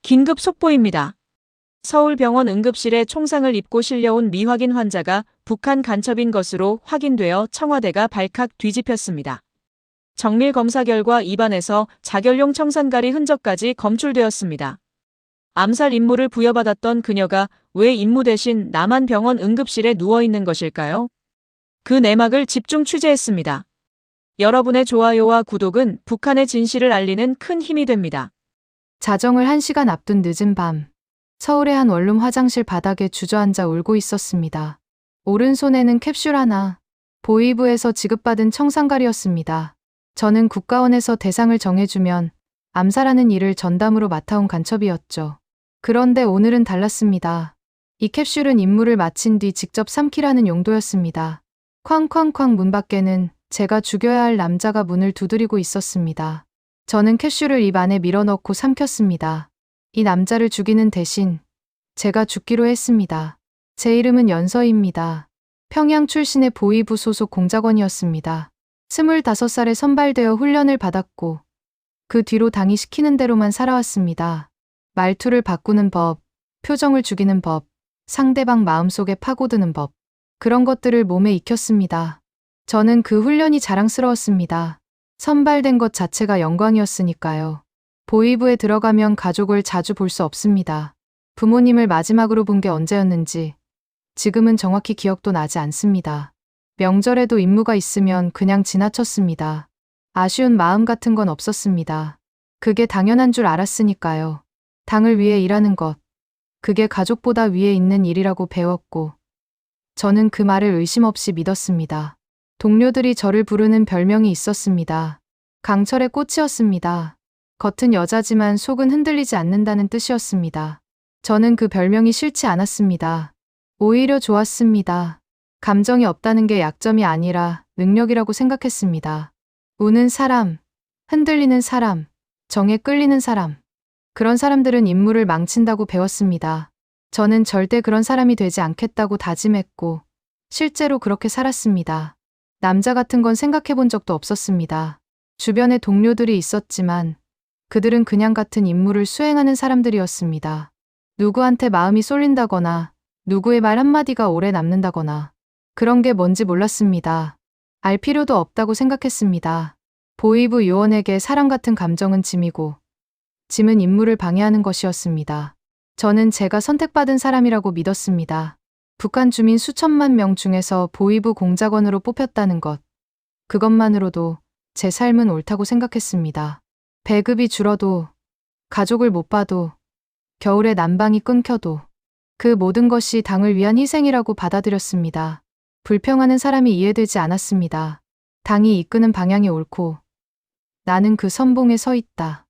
긴급 속보입니다. 서울병원 응급실에 총상을 입고 실려온 미확인 환자가 북한 간첩인 것으로 확인되어 청와대가 발칵 뒤집혔습니다. 정밀 검사 결과 입안에서 자결용 청산가리 흔적까지 검출되었습니다. 암살 임무를 부여받았던 그녀가 왜 임무 대신 남한병원 응급실에 누워있는 것일까요? 그 내막을 집중 취재했습니다. 여러분의 좋아요와 구독은 북한의 진실을 알리는 큰 힘이 됩니다. 자정을 1시간 앞둔 늦은 밤, 서울의 한 원룸 화장실 바닥에 주저앉아 울고 있었습니다. 오른손에는 캡슐 하나, 보이부에서 지급받은 청산가리였습니다. 저는 국가원에서 대상을 정해주면 암살하는 일을 전담으로 맡아온 간첩이었죠. 그런데 오늘은 달랐습니다. 이 캡슐은 임무를 마친 뒤 직접 삼키라는 용도였습니다. 쾅쾅쾅 문 밖에는 제가 죽여야 할 남자가 문을 두드리고 있었습니다. 저는 캡슐을 입 안에 밀어넣고 삼켰습니다. 이 남자를 죽이는 대신 제가 죽기로 했습니다. 제 이름은 연서희입니다. 평양 출신의 보이부 소속 공작원이었습니다. 25살에 선발되어 훈련을 받았고 그 뒤로 당이 시키는 대로만 살아왔습니다. 말투를 바꾸는 법, 표정을 죽이는 법, 상대방 마음속에 파고드는 법, 그런 것들을 몸에 익혔습니다. 저는 그 훈련이 자랑스러웠습니다. 선발된 것 자체가 영광이었으니까요. 보이부에 들어가면 가족을 자주 볼 수 없습니다. 부모님을 마지막으로 본 게 언제였는지 지금은 정확히 기억도 나지 않습니다. 명절에도 임무가 있으면 그냥 지나쳤습니다. 아쉬운 마음 같은 건 없었습니다. 그게 당연한 줄 알았으니까요. 당을 위해 일하는 것, 그게 가족보다 위에 있는 일이라고 배웠고 저는 그 말을 의심 없이 믿었습니다. 동료들이 저를 부르는 별명이 있었습니다. 강철의 꽃이었습니다. 겉은 여자지만 속은 흔들리지 않는다는 뜻이었습니다. 저는 그 별명이 싫지 않았습니다. 오히려 좋았습니다. 감정이 없다는 게 약점이 아니라 능력이라고 생각했습니다. 우는 사람, 흔들리는 사람, 정에 끌리는 사람. 그런 사람들은 임무를 망친다고 배웠습니다. 저는 절대 그런 사람이 되지 않겠다고 다짐했고 실제로 그렇게 살았습니다. 남자 같은 건 생각해 본 적도 없었습니다. 주변에 동료들이 있었지만 그들은 그냥 같은 임무를 수행하는 사람들이었습니다. 누구한테 마음이 쏠린다거나 누구의 말 한마디가 오래 남는다거나 그런 게 뭔지 몰랐습니다. 알 필요도 없다고 생각했습니다. 보이부 요원에게 사람 같은 감정은 짐이고 짐은 임무를 방해하는 것이었습니다. 저는 제가 선택받은 사람이라고 믿었습니다. 북한 주민 수천만 명 중에서 보이부 공작원으로 뽑혔다는 것. 그것만으로도 제 삶은 옳다고 생각했습니다. 배급이 줄어도, 가족을 못 봐도, 겨울에 난방이 끊겨도 그 모든 것이 당을 위한 희생이라고 받아들였습니다. 불평하는 사람이 이해되지 않았습니다. 당이 이끄는 방향이 옳고 나는 그 선봉에 서 있다.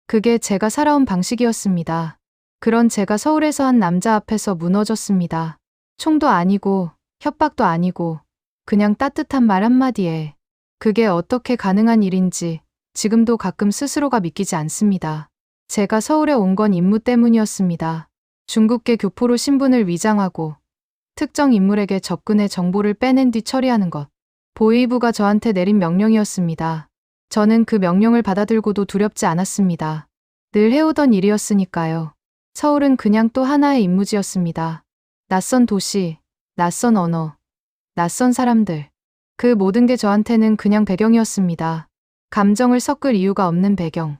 그게 제가 살아온 방식이었습니다. 그런 제가 서울에서 한 남자 앞에서 무너졌습니다. 총도 아니고 협박도 아니고 그냥 따뜻한 말 한마디에 그게 어떻게 가능한 일인지 지금도 가끔 스스로가 믿기지 않습니다. 제가 서울에 온 건 임무 때문이었습니다. 중국계 교포로 신분을 위장하고 특정 인물에게 접근해 정보를 빼낸 뒤 처리하는 것. 보이부가 저한테 내린 명령이었습니다. 저는 그 명령을 받아들고도 두렵지 않았습니다. 늘 해오던 일이었으니까요. 서울은 그냥 또 하나의 임무지였습니다. 낯선 도시, 낯선 언어, 낯선 사람들. 그 모든 게 저한테는 그냥 배경이었습니다. 감정을 섞을 이유가 없는 배경.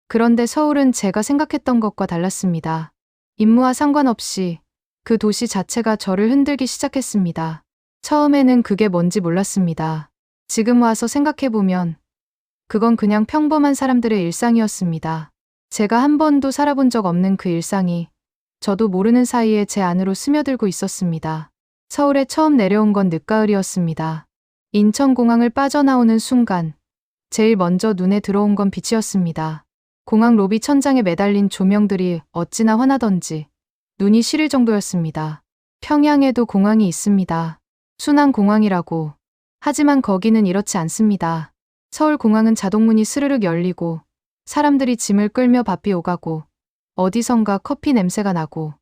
그런데 서울은 제가 생각했던 것과 달랐습니다. 임무와 상관없이 그 도시 자체가 저를 흔들기 시작했습니다. 처음에는 그게 뭔지 몰랐습니다. 지금 와서 생각해보면 그건 그냥 평범한 사람들의 일상이었습니다. 제가 한 번도 살아본 적 없는 그 일상이 저도 모르는 사이에 제 안으로 스며들고 있었습니다. 서울에 처음 내려온 건 늦가을이었습니다. 인천공항을 빠져나오는 순간 제일 먼저 눈에 들어온 건 빛이었습니다. 공항 로비 천장에 매달린 조명들이 어찌나 환하던지 눈이 시릴 정도였습니다. 평양에도 공항이 있습니다. 순환공항이라고. 하지만 거기는 이렇지 않습니다. 서울공항은 자동문이 스르륵 열리고 사람들이 짐을 끌며 바삐 오가고 어디선가 커피 냄새가 나고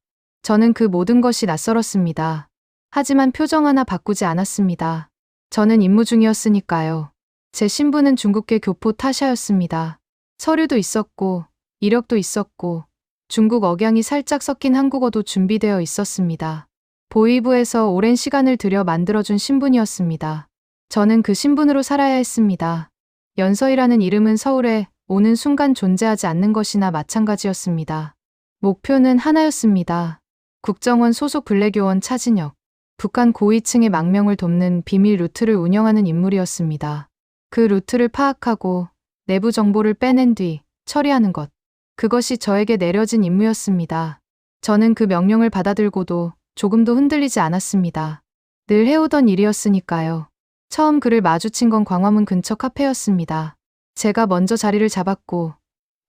저는 그 모든 것이 낯설었습니다. 하지만 표정 하나 바꾸지 않았습니다. 저는 임무 중이었으니까요. 제 신분은 중국계 교포 타샤였습니다. 서류도 있었고 이력도 있었고 중국 억양이 살짝 섞인 한국어도 준비되어 있었습니다. 보이부에서 오랜 시간을 들여 만들어준 신분이었습니다. 저는 그 신분으로 살아야 했습니다. 연서이라는 이름은 서울에 오는 순간 존재하지 않는 것이나 마찬가지였습니다. 목표는 하나였습니다. 국정원 소속 블랙요원 차진혁. 북한 고위층의 망명을 돕는 비밀 루트를 운영하는 인물이었습니다. 그 루트를 파악하고 내부 정보를 빼낸 뒤 처리하는 것. 그것이 저에게 내려진 임무였습니다. 저는 그 명령을 받아들고도 조금도 흔들리지 않았습니다. 늘 해오던 일이었으니까요. 처음 그를 마주친 건 광화문 근처 카페였습니다. 제가 먼저 자리를 잡았고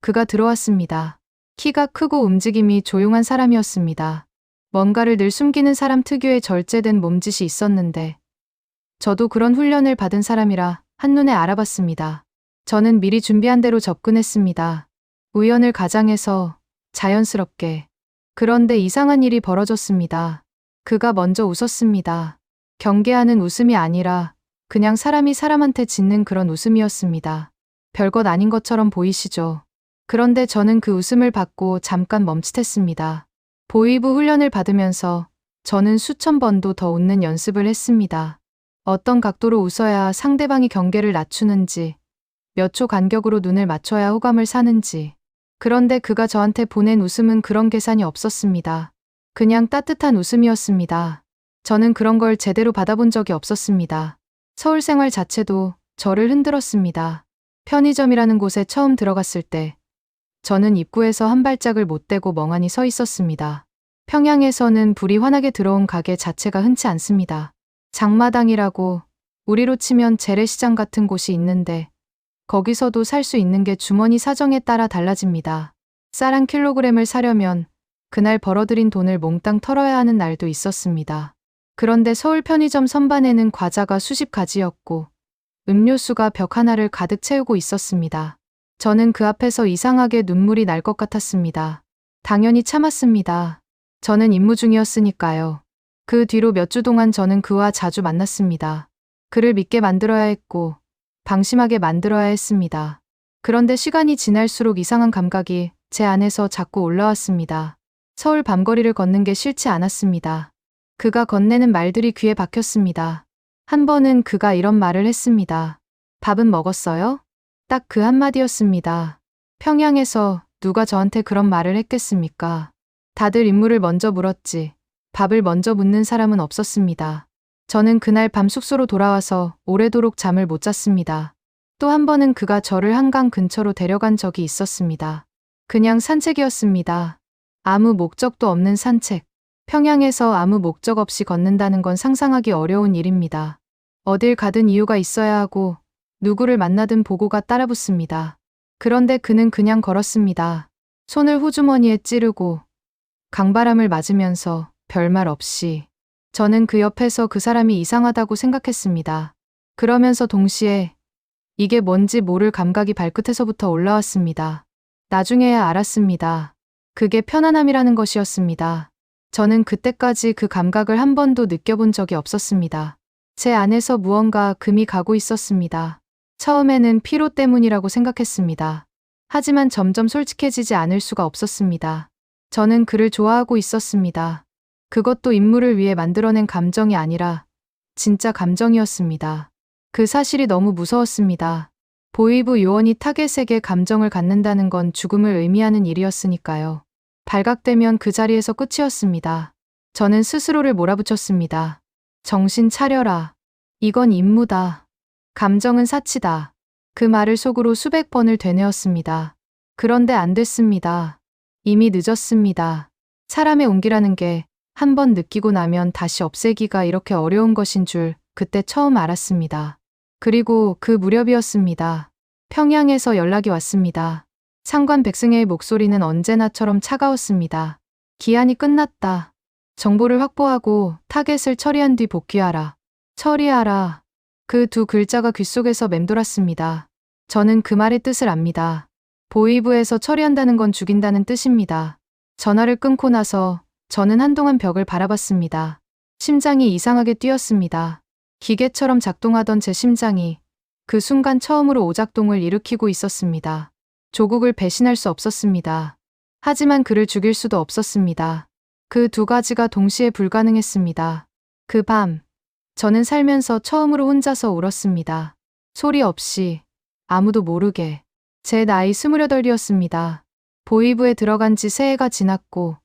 그가 들어왔습니다. 키가 크고 움직임이 조용한 사람이었습니다. 뭔가를 늘 숨기는 사람 특유의 절제된 몸짓이 있었는데 저도 그런 훈련을 받은 사람이라 한눈에 알아봤습니다. 저는 미리 준비한 대로 접근했습니다. 우연을 가장해서 자연스럽게. 그런데 이상한 일이 벌어졌습니다. 그가 먼저 웃었습니다. 경계하는 웃음이 아니라 그냥 사람이 사람한테 짓는 그런 웃음이었습니다. 별것 아닌 것처럼 보이시죠? 그런데 저는 그 웃음을 받고 잠깐 멈칫했습니다. 보이부 훈련을 받으면서 저는 수천 번도 더 웃는 연습을 했습니다. 어떤 각도로 웃어야 상대방이 경계를 낮추는지, 몇 초 간격으로 눈을 맞춰야 호감을 사는지. 그런데 그가 저한테 보낸 웃음은 그런 계산이 없었습니다. 그냥 따뜻한 웃음이었습니다. 저는 그런 걸 제대로 받아본 적이 없었습니다. 서울 생활 자체도 저를 흔들었습니다. 편의점이라는 곳에 처음 들어갔을 때 저는 입구에서 한 발짝을 못 떼고 멍하니 서 있었습니다. 평양에서는 불이 환하게 들어온 가게 자체가 흔치 않습니다. 장마당이라고 우리로 치면 재래시장 같은 곳이 있는데 거기서도 살 수 있는 게 주머니 사정에 따라 달라집니다. 쌀 한 킬로그램을 사려면 그날 벌어들인 돈을 몽땅 털어야 하는 날도 있었습니다. 그런데 서울 편의점 선반에는 과자가 수십 가지였고 음료수가 벽 하나를 가득 채우고 있었습니다. 저는 그 앞에서 이상하게 눈물이 날 것 같았습니다. 당연히 참았습니다. 저는 임무 중이었으니까요. 그 뒤로 몇 주 동안 저는 그와 자주 만났습니다. 그를 믿게 만들어야 했고 방심하게 만들어야 했습니다. 그런데 시간이 지날수록 이상한 감각이 제 안에서 자꾸 올라왔습니다. 서울 밤거리를 걷는 게 싫지 않았습니다. 그가 건네는 말들이 귀에 박혔습니다. 한 번은 그가 이런 말을 했습니다. 밥은 먹었어요? 딱 그 한마디였습니다. 평양에서 누가 저한테 그런 말을 했겠습니까? 다들 임무를 먼저 물었지. 밥을 먼저 묻는 사람은 없었습니다. 저는 그날 밤 숙소로 돌아와서 오래도록 잠을 못 잤습니다. 또 한 번은 그가 저를 한강 근처로 데려간 적이 있었습니다. 그냥 산책이었습니다. 아무 목적도 없는 산책. 평양에서 아무 목적 없이 걷는다는 건 상상하기 어려운 일입니다. 어딜 가든 이유가 있어야 하고 누구를 만나든 보고가 따라붙습니다. 그런데 그는 그냥 걸었습니다. 손을 호주머니에 찌르고 강바람을 맞으면서 별말 없이. 저는 그 옆에서 그 사람이 이상하다고 생각했습니다. 그러면서 동시에 이게 뭔지 모를 감각이 발끝에서부터 올라왔습니다. 나중에야 알았습니다. 그게 편안함이라는 것이었습니다. 저는 그때까지 그 감각을 한 번도 느껴본 적이 없었습니다. 제 안에서 무언가 금이 가고 있었습니다. 처음에는 피로 때문이라고 생각했습니다. 하지만 점점 솔직해지지 않을 수가 없었습니다. 저는 그를 좋아하고 있었습니다. 그것도 인물을 위해 만들어낸 감정이 아니라 진짜 감정이었습니다. 그 사실이 너무 무서웠습니다. 보이부 요원이 타겟에게 감정을 갖는다는 건 죽음을 의미하는 일이었으니까요. 발각되면 그 자리에서 끝이었습니다. 저는 스스로를 몰아붙였습니다. 정신 차려라. 이건 임무다. 감정은 사치다. 그 말을 속으로 수백 번을 되뇌었습니다. 그런데 안 됐습니다. 이미 늦었습니다. 사람의 온기라는 게 한 번 느끼고 나면 다시 없애기가 이렇게 어려운 것인 줄 그때 처음 알았습니다. 그리고 그 무렵이었습니다. 평양에서 연락이 왔습니다. 상관 백승혜의 목소리는 언제나처럼 차가웠습니다. 기한이 끝났다. 정보를 확보하고 타겟을 처리한 뒤 복귀하라. 처리하라. 그 두 글자가 귓속에서 맴돌았습니다. 저는 그 말의 뜻을 압니다. 보이부에서 처리한다는 건 죽인다는 뜻입니다. 전화를 끊고 나서 저는 한동안 벽을 바라봤습니다. 심장이 이상하게 뛰었습니다. 기계처럼 작동하던 제 심장이 그 순간 처음으로 오작동을 일으키고 있었습니다. 조국을 배신할 수 없었습니다. 하지만 그를 죽일 수도 없었습니다. 그 두 가지가 동시에 불가능했습니다. 그 밤, 저는 살면서 처음으로 혼자서 울었습니다. 소리 없이, 아무도 모르게. 제 나이 28이었습니다. 보이부에 들어간 지 새해가 지났고,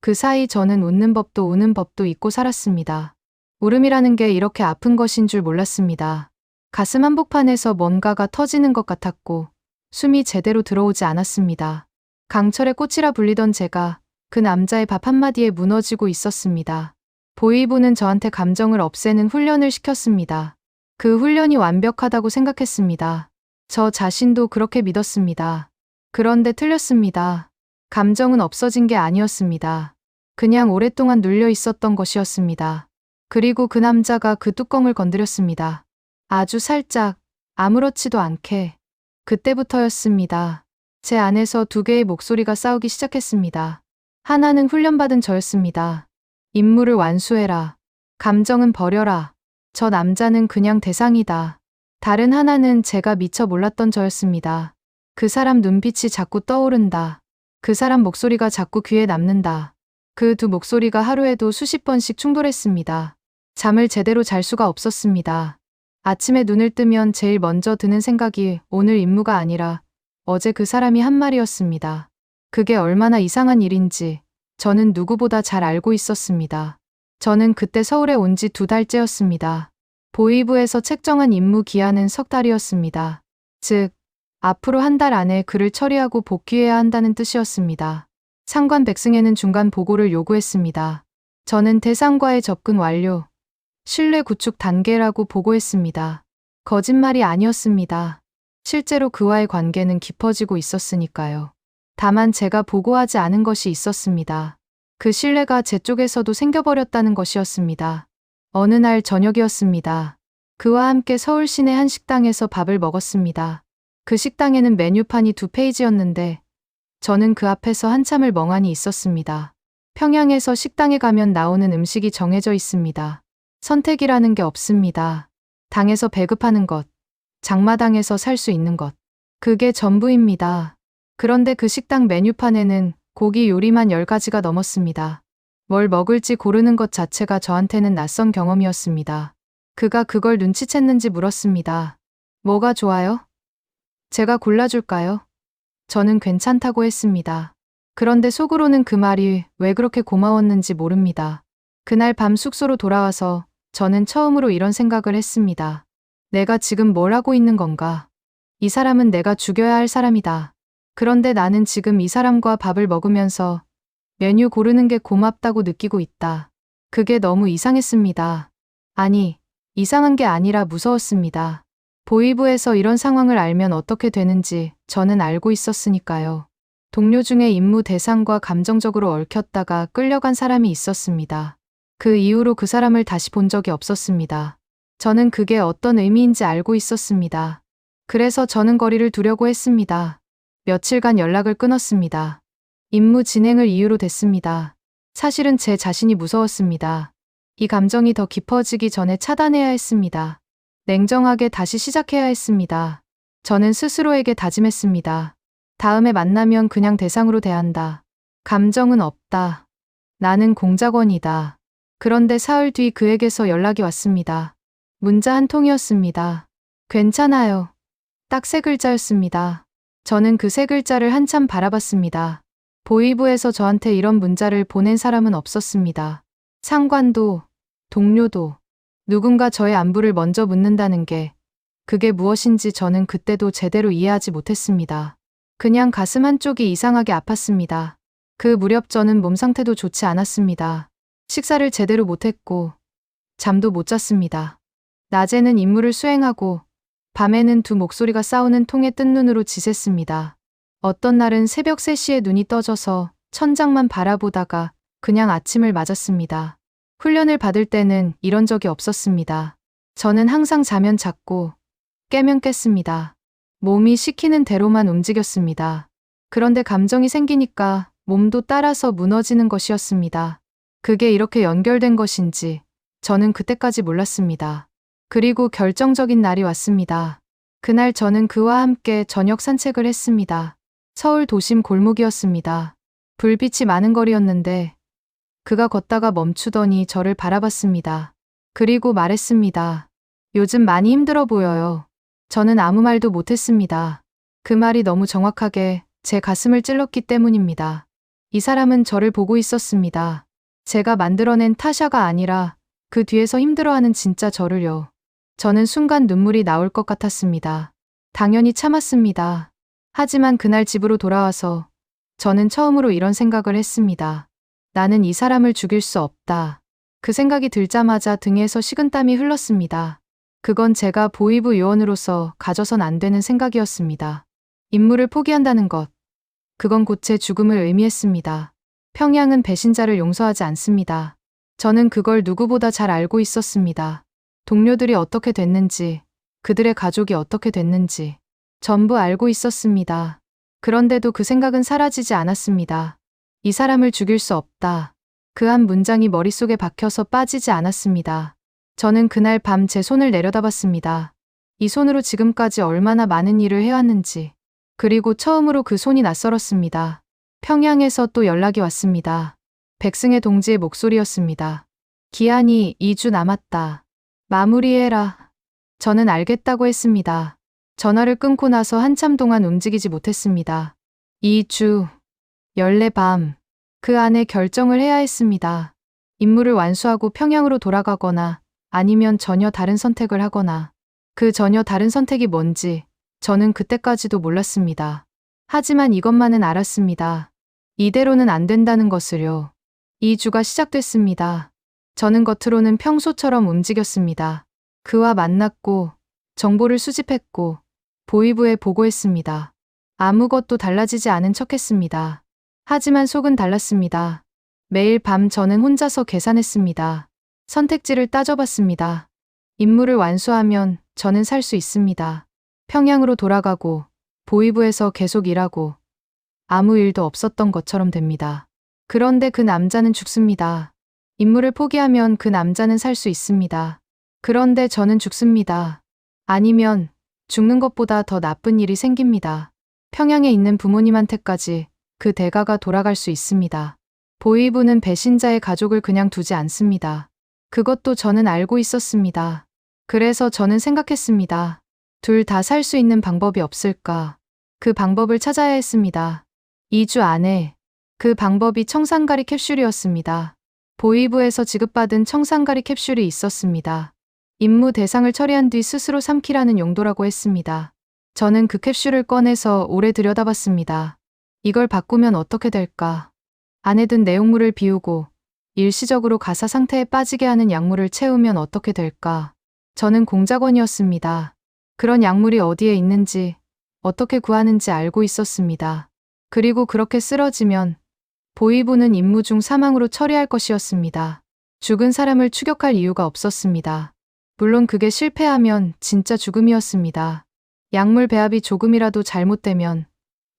그 사이 저는 웃는 법도 우는 법도 잊고 살았습니다. 울음이라는 게 이렇게 아픈 것인 줄 몰랐습니다. 가슴 한복판에서 뭔가가 터지는 것 같았고, 숨이 제대로 들어오지 않았습니다. 강철의 꽃이라 불리던 제가 그 남자의 밥 한마디에 무너지고 있었습니다. 보이부는 저한테 감정을 없애는 훈련을 시켰습니다. 그 훈련이 완벽하다고 생각했습니다. 저 자신도 그렇게 믿었습니다. 그런데 틀렸습니다. 감정은 없어진 게 아니었습니다. 그냥 오랫동안 눌려 있었던 것이었습니다. 그리고 그 남자가 그 뚜껑을 건드렸습니다. 아주 살짝, 아무렇지도 않게. 그때부터였습니다. 제 안에서 두 개의 목소리가 싸우기 시작했습니다. 하나는 훈련받은 저였습니다. 임무를 완수해라. 감정은 버려라. 저 남자는 그냥 대상이다. 다른 하나는 제가 미처 몰랐던 저였습니다. 그 사람 눈빛이 자꾸 떠오른다. 그 사람 목소리가 자꾸 귀에 남는다. 그 두 목소리가 하루에도 수십 번씩 충돌했습니다. 잠을 제대로 잘 수가 없었습니다. 아침에 눈을 뜨면 제일 먼저 드는 생각이 오늘 임무가 아니라 어제 그 사람이 한 말이었습니다. 그게 얼마나 이상한 일인지 저는 누구보다 잘 알고 있었습니다. 저는 그때 서울에 온 지 2달째였습니다. 보이부에서 책정한 임무 기한은 석 달이었습니다. 즉, 앞으로 한 달 안에 글을 처리하고 복귀해야 한다는 뜻이었습니다. 상관 백승에는 중간 보고를 요구했습니다. 저는 대상과의 접근 완료, 신뢰 구축 단계라고 보고했습니다. 거짓말이 아니었습니다. 실제로 그와의 관계는 깊어지고 있었으니까요. 다만 제가 보고하지 않은 것이 있었습니다. 그 신뢰가 제 쪽에서도 생겨버렸다는 것이었습니다. 어느 날 저녁이었습니다. 그와 함께 서울 시내 한 식당에서 밥을 먹었습니다. 그 식당에는 메뉴판이 2페이지였는데 저는 그 앞에서 한참을 멍하니 있었습니다. 평양에서 식당에 가면 나오는 음식이 정해져 있습니다. 선택이라는 게 없습니다. 당에서 배급하는 것, 장마당에서 살 수 있는 것. 그게 전부입니다. 그런데 그 식당 메뉴판에는 고기 요리만 10가지가 넘었습니다. 뭘 먹을지 고르는 것 자체가 저한테는 낯선 경험이었습니다. 그가 그걸 눈치챘는지 물었습니다. 뭐가 좋아요? 제가 골라줄까요? 저는 괜찮다고 했습니다. 그런데 속으로는 그 말이 왜 그렇게 고마웠는지 모릅니다. 그날 밤 숙소로 돌아와서 저는 처음으로 이런 생각을 했습니다. 내가 지금 뭘 하고 있는 건가? 이 사람은 내가 죽여야 할 사람이다. 그런데 나는 지금 이 사람과 밥을 먹으면서 메뉴 고르는 게 고맙다고 느끼고 있다. 그게 너무 이상했습니다. 아니, 이상한 게 아니라 무서웠습니다. 보이부에서 이런 상황을 알면 어떻게 되는지 저는 알고 있었으니까요. 동료 중에 임무 대상과 감정적으로 얽혔다가 끌려간 사람이 있었습니다. 그 이후로 그 사람을 다시 본 적이 없었습니다. 저는 그게 어떤 의미인지 알고 있었습니다. 그래서 저는 거리를 두려고 했습니다. 며칠간 연락을 끊었습니다. 임무 진행을 이유로 됐습니다. 사실은 제 자신이 무서웠습니다. 이 감정이 더 깊어지기 전에 차단해야 했습니다. 냉정하게 다시 시작해야 했습니다. 저는 스스로에게 다짐했습니다. 다음에 만나면 그냥 대상으로 대한다. 감정은 없다. 나는 공작원이다. 그런데 사흘 뒤 그에게서 연락이 왔습니다. 문자 한 통이었습니다. 괜찮아요. 딱 3글자였습니다. 저는 그 3글자를 한참 바라봤습니다. 보이부에서 저한테 이런 문자를 보낸 사람은 없었습니다. 상관도, 동료도, 누군가 저의 안부를 먼저 묻는다는 게 그게 무엇인지 저는 그때도 제대로 이해하지 못했습니다. 그냥 가슴 한쪽이 이상하게 아팠습니다. 그 무렵 저는 몸 상태도 좋지 않았습니다. 식사를 제대로 못했고 잠도 못 잤습니다. 낮에는 임무를 수행하고 밤에는 두 목소리가 싸우는 통에 뜬 눈으로 지샜습니다. 어떤 날은 새벽 3시에 눈이 떠져서 천장만 바라보다가 그냥 아침을 맞았습니다. 훈련을 받을 때는 이런 적이 없었습니다. 저는 항상 자면 잤고 깨면 깼습니다. 몸이 시키는 대로만 움직였습니다. 그런데 감정이 생기니까 몸도 따라서 무너지는 것이었습니다. 그게 이렇게 연결된 것인지 저는 그때까지 몰랐습니다. 그리고 결정적인 날이 왔습니다. 그날 저는 그와 함께 저녁 산책을 했습니다. 서울 도심 골목이었습니다. 불빛이 많은 거리였는데 그가 걷다가 멈추더니 저를 바라봤습니다. 그리고 말했습니다. 요즘 많이 힘들어 보여요. 저는 아무 말도 못했습니다. 그 말이 너무 정확하게 제 가슴을 찔렀기 때문입니다. 이 사람은 저를 보고 있었습니다. 제가 만들어낸 타샤가 아니라 그 뒤에서 힘들어하는 진짜 저를요. 저는 순간 눈물이 나올 것 같았습니다. 당연히 참았습니다. 하지만 그날 집으로 돌아와서 저는 처음으로 이런 생각을 했습니다. 나는 이 사람을 죽일 수 없다. 그 생각이 들자마자 등에서 식은땀이 흘렀습니다. 그건 제가 보이부 요원으로서 가져선 안 되는 생각이었습니다. 임무를 포기한다는 것. 그건 곧 제 죽음을 의미했습니다. 평양은 배신자를 용서하지 않습니다. 저는 그걸 누구보다 잘 알고 있었습니다. 동료들이 어떻게 됐는지, 그들의 가족이 어떻게 됐는지 전부 알고 있었습니다. 그런데도 그 생각은 사라지지 않았습니다. 이 사람을 죽일 수 없다. 그 한 문장이 머릿속에 박혀서 빠지지 않았습니다. 저는 그날 밤 제 손을 내려다봤습니다. 이 손으로 지금까지 얼마나 많은 일을 해왔는지. 그리고 처음으로 그 손이 낯설었습니다. 평양에서 또 연락이 왔습니다. 백승혜 동지의 목소리였습니다. 기한이 2주 남았다. 마무리해라. 저는 알겠다고 했습니다. 전화를 끊고 나서 한참 동안 움직이지 못했습니다. 2주, 연례 밤, 그 안에 결정을 해야 했습니다. 임무를 완수하고 평양으로 돌아가거나 아니면 전혀 다른 선택을 하거나 그 전혀 다른 선택이 뭔지 저는 그때까지도 몰랐습니다. 하지만 이것만은 알았습니다. 이대로는 안 된다는 것을요. 2주가 시작됐습니다. 저는 겉으로는 평소처럼 움직였습니다. 그와 만났고 정보를 수집했고 보위부에 보고했습니다. 아무것도 달라지지 않은 척했습니다. 하지만 속은 달랐습니다. 매일 밤 저는 혼자서 계산했습니다. 선택지를 따져봤습니다. 임무를 완수하면 저는 살 수 있습니다. 평양으로 돌아가고 보위부에서 계속 일하고 아무 일도 없었던 것처럼 됩니다. 그런데 그 남자는 죽습니다. 임무를 포기하면 그 남자는 살 수 있습니다. 그런데 저는 죽습니다. 아니면 죽는 것보다 더 나쁜 일이 생깁니다. 평양에 있는 부모님한테까지 그 대가가 돌아갈 수 있습니다. 보위부는 배신자의 가족을 그냥 두지 않습니다. 그것도 저는 알고 있었습니다. 그래서 저는 생각했습니다. 둘 다 살 수 있는 방법이 없을까? 그 방법을 찾아야 했습니다. 2주 안에 그 방법이 청산가리 캡슐이었습니다. 보위부에서 지급받은 청산가리 캡슐이 있었습니다. 임무 대상을 처리한 뒤 스스로 삼키라는 용도라고 했습니다. 저는 그 캡슐을 꺼내서 오래 들여다봤습니다. 이걸 바꾸면 어떻게 될까? 안에 든 내용물을 비우고 일시적으로 가사 상태에 빠지게 하는 약물을 채우면 어떻게 될까? 저는 공작원이었습니다. 그런 약물이 어디에 있는지, 어떻게 구하는지 알고 있었습니다. 그리고 그렇게 쓰러지면 보위부는 임무 중 사망으로 처리할 것이었습니다. 죽은 사람을 추격할 이유가 없었습니다. 물론 그게 실패하면 진짜 죽음이었습니다. 약물 배합이 조금이라도 잘못되면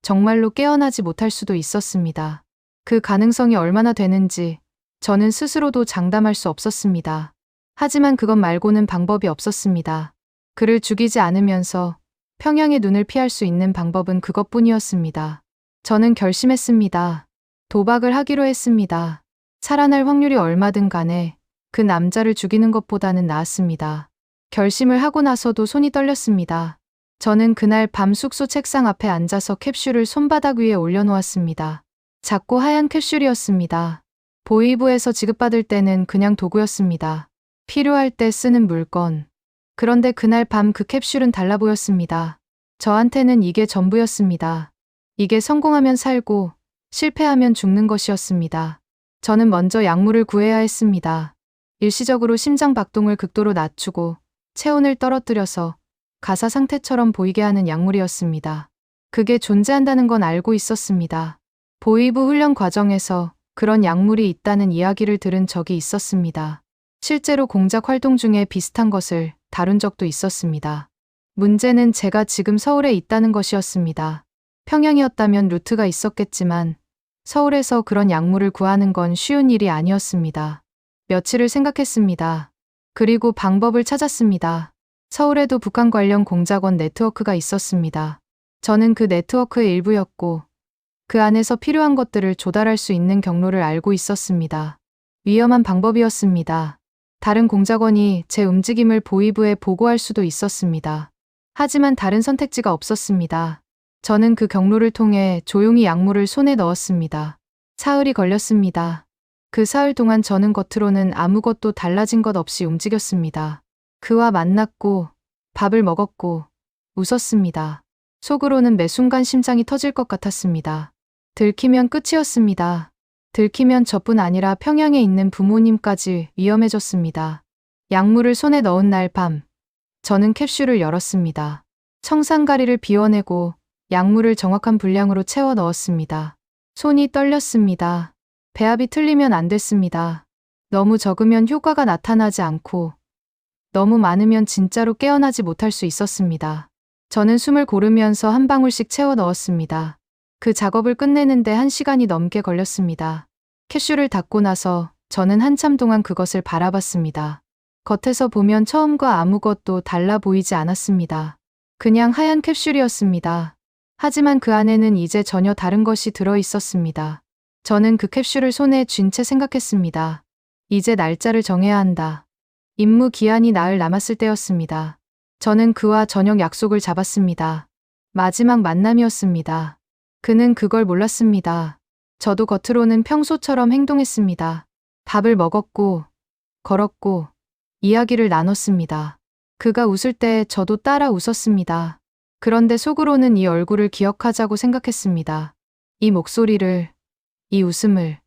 정말로 깨어나지 못할 수도 있었습니다. 그 가능성이 얼마나 되는지 저는 스스로도 장담할 수 없었습니다. 하지만 그것 말고는 방법이 없었습니다. 그를 죽이지 않으면서 평양의 눈을 피할 수 있는 방법은 그것뿐이었습니다. 저는 결심했습니다. 도박을 하기로 했습니다. 살아날 확률이 얼마든 간에 그 남자를 죽이는 것보다는 나았습니다. 결심을 하고 나서도 손이 떨렸습니다. 저는 그날 밤 숙소 책상 앞에 앉아서 캡슐을 손바닥 위에 올려놓았습니다. 작고 하얀 캡슐이었습니다. 보위부에서 지급받을 때는 그냥 도구였습니다. 필요할 때 쓰는 물건. 그런데 그날 밤 그 캡슐은 달라 보였습니다. 저한테는 이게 전부였습니다. 이게 성공하면 살고 실패하면 죽는 것이었습니다. 저는 먼저 약물을 구해야 했습니다. 일시적으로 심장 박동을 극도로 낮추고 체온을 떨어뜨려서 가사 상태처럼 보이게 하는 약물이었습니다. 그게 존재한다는 건 알고 있었습니다. 보위부 훈련 과정에서 그런 약물이 있다는 이야기를 들은 적이 있었습니다. 실제로 공작 활동 중에 비슷한 것을 다룬 적도 있었습니다. 문제는 제가 지금 서울에 있다는 것이었습니다. 평양이었다면 루트가 있었겠지만 서울에서 그런 약물을 구하는 건 쉬운 일이 아니었습니다. 며칠을 생각했습니다. 그리고 방법을 찾았습니다. 서울에도 북한 관련 공작원 네트워크가 있었습니다. 저는 그 네트워크의 일부였고 그 안에서 필요한 것들을 조달할 수 있는 경로를 알고 있었습니다. 위험한 방법이었습니다. 다른 공작원이 제 움직임을 보이부에 보고할 수도 있었습니다. 하지만 다른 선택지가 없었습니다. 저는 그 경로를 통해 조용히 약물을 손에 넣었습니다. 사흘이 걸렸습니다. 그 사흘 동안 저는 겉으로는 아무것도 달라진 것 없이 움직였습니다. 그와 만났고 밥을 먹었고 웃었습니다. 속으로는 매 순간 심장이 터질 것 같았습니다. 들키면 끝이었습니다. 들키면 저뿐 아니라 평양에 있는 부모님까지 위험해졌습니다. 약물을 손에 넣은 날 밤, 저는 캡슐을 열었습니다. 청산가리를 비워내고 약물을 정확한 분량으로 채워 넣었습니다. 손이 떨렸습니다. 배합이 틀리면 안 됐습니다. 너무 적으면 효과가 나타나지 않고 너무 많으면 진짜로 깨어나지 못할 수 있었습니다. 저는 숨을 고르면서 한 방울씩 채워 넣었습니다. 그 작업을 끝내는데 1시간이 넘게 걸렸습니다. 캡슐을 닫고 나서 저는 한참 동안 그것을 바라봤습니다. 겉에서 보면 처음과 아무것도 달라 보이지 않았습니다. 그냥 하얀 캡슐이었습니다. 하지만 그 안에는 이제 전혀 다른 것이 들어 있었습니다. 저는 그 캡슐을 손에 쥔 채 생각했습니다. 이제 날짜를 정해야 한다. 임무 기한이 나흘 남았을 때였습니다. 저는 그와 저녁 약속을 잡았습니다. 마지막 만남이었습니다. 그는 그걸 몰랐습니다. 저도 겉으로는 평소처럼 행동했습니다. 밥을 먹었고, 걸었고, 이야기를 나눴습니다. 그가 웃을 때 저도 따라 웃었습니다. 그런데 속으로는 이 얼굴을 기억하자고 생각했습니다. 이 목소리를, 이 웃음을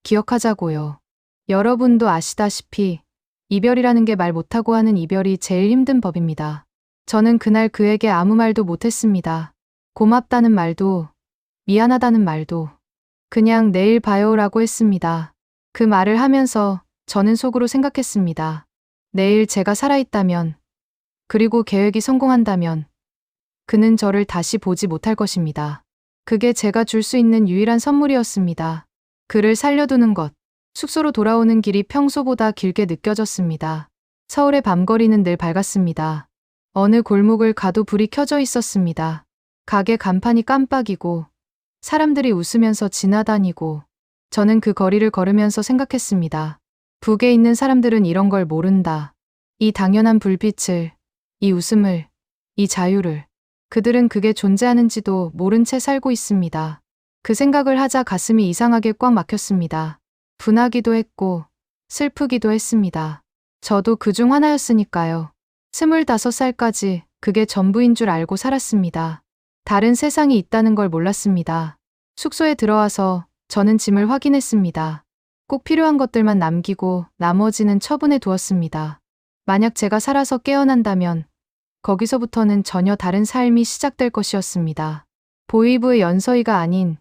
기억하자고요. 여러분도 아시다시피 이별이라는 게 말 못하고 하는 이별이 제일 힘든 법입니다. 저는 그날 그에게 아무 말도 못했습니다. 고맙다는 말도, 미안하다는 말도, 그냥 내일 봐요라고 했습니다. 그 말을 하면서 저는 속으로 생각했습니다. 내일 제가 살아있다면, 그리고 계획이 성공한다면, 그는 저를 다시 보지 못할 것입니다. 그게 제가 줄 수 있는 유일한 선물이었습니다. 그를 살려두는 것. 숙소로 돌아오는 길이 평소보다 길게 느껴졌습니다. 서울의 밤거리는 늘 밝았습니다. 어느 골목을 가도 불이 켜져 있었습니다. 가게 간판이 깜빡이고 사람들이 웃으면서 지나다니고 저는 그 거리를 걸으면서 생각했습니다. 북에 있는 사람들은 이런 걸 모른다. 이 당연한 불빛을, 이 웃음을, 이 자유를. 그들은 그게 존재하는지도 모른 채 살고 있습니다. 그 생각을 하자 가슴이 이상하게 꽉 막혔습니다. 분하기도 했고 슬프기도 했습니다. 저도 그중 하나였으니까요. 25살까지 그게 전부인 줄 알고 살았습니다. 다른 세상이 있다는 걸 몰랐습니다. 숙소에 들어와서 저는 짐을 확인했습니다. 꼭 필요한 것들만 남기고 나머지는 처분해 두었습니다. 만약 제가 살아서 깨어난다면 거기서부터는 전혀 다른 삶이 시작될 것이었습니다. 보이부의 연서이가 아닌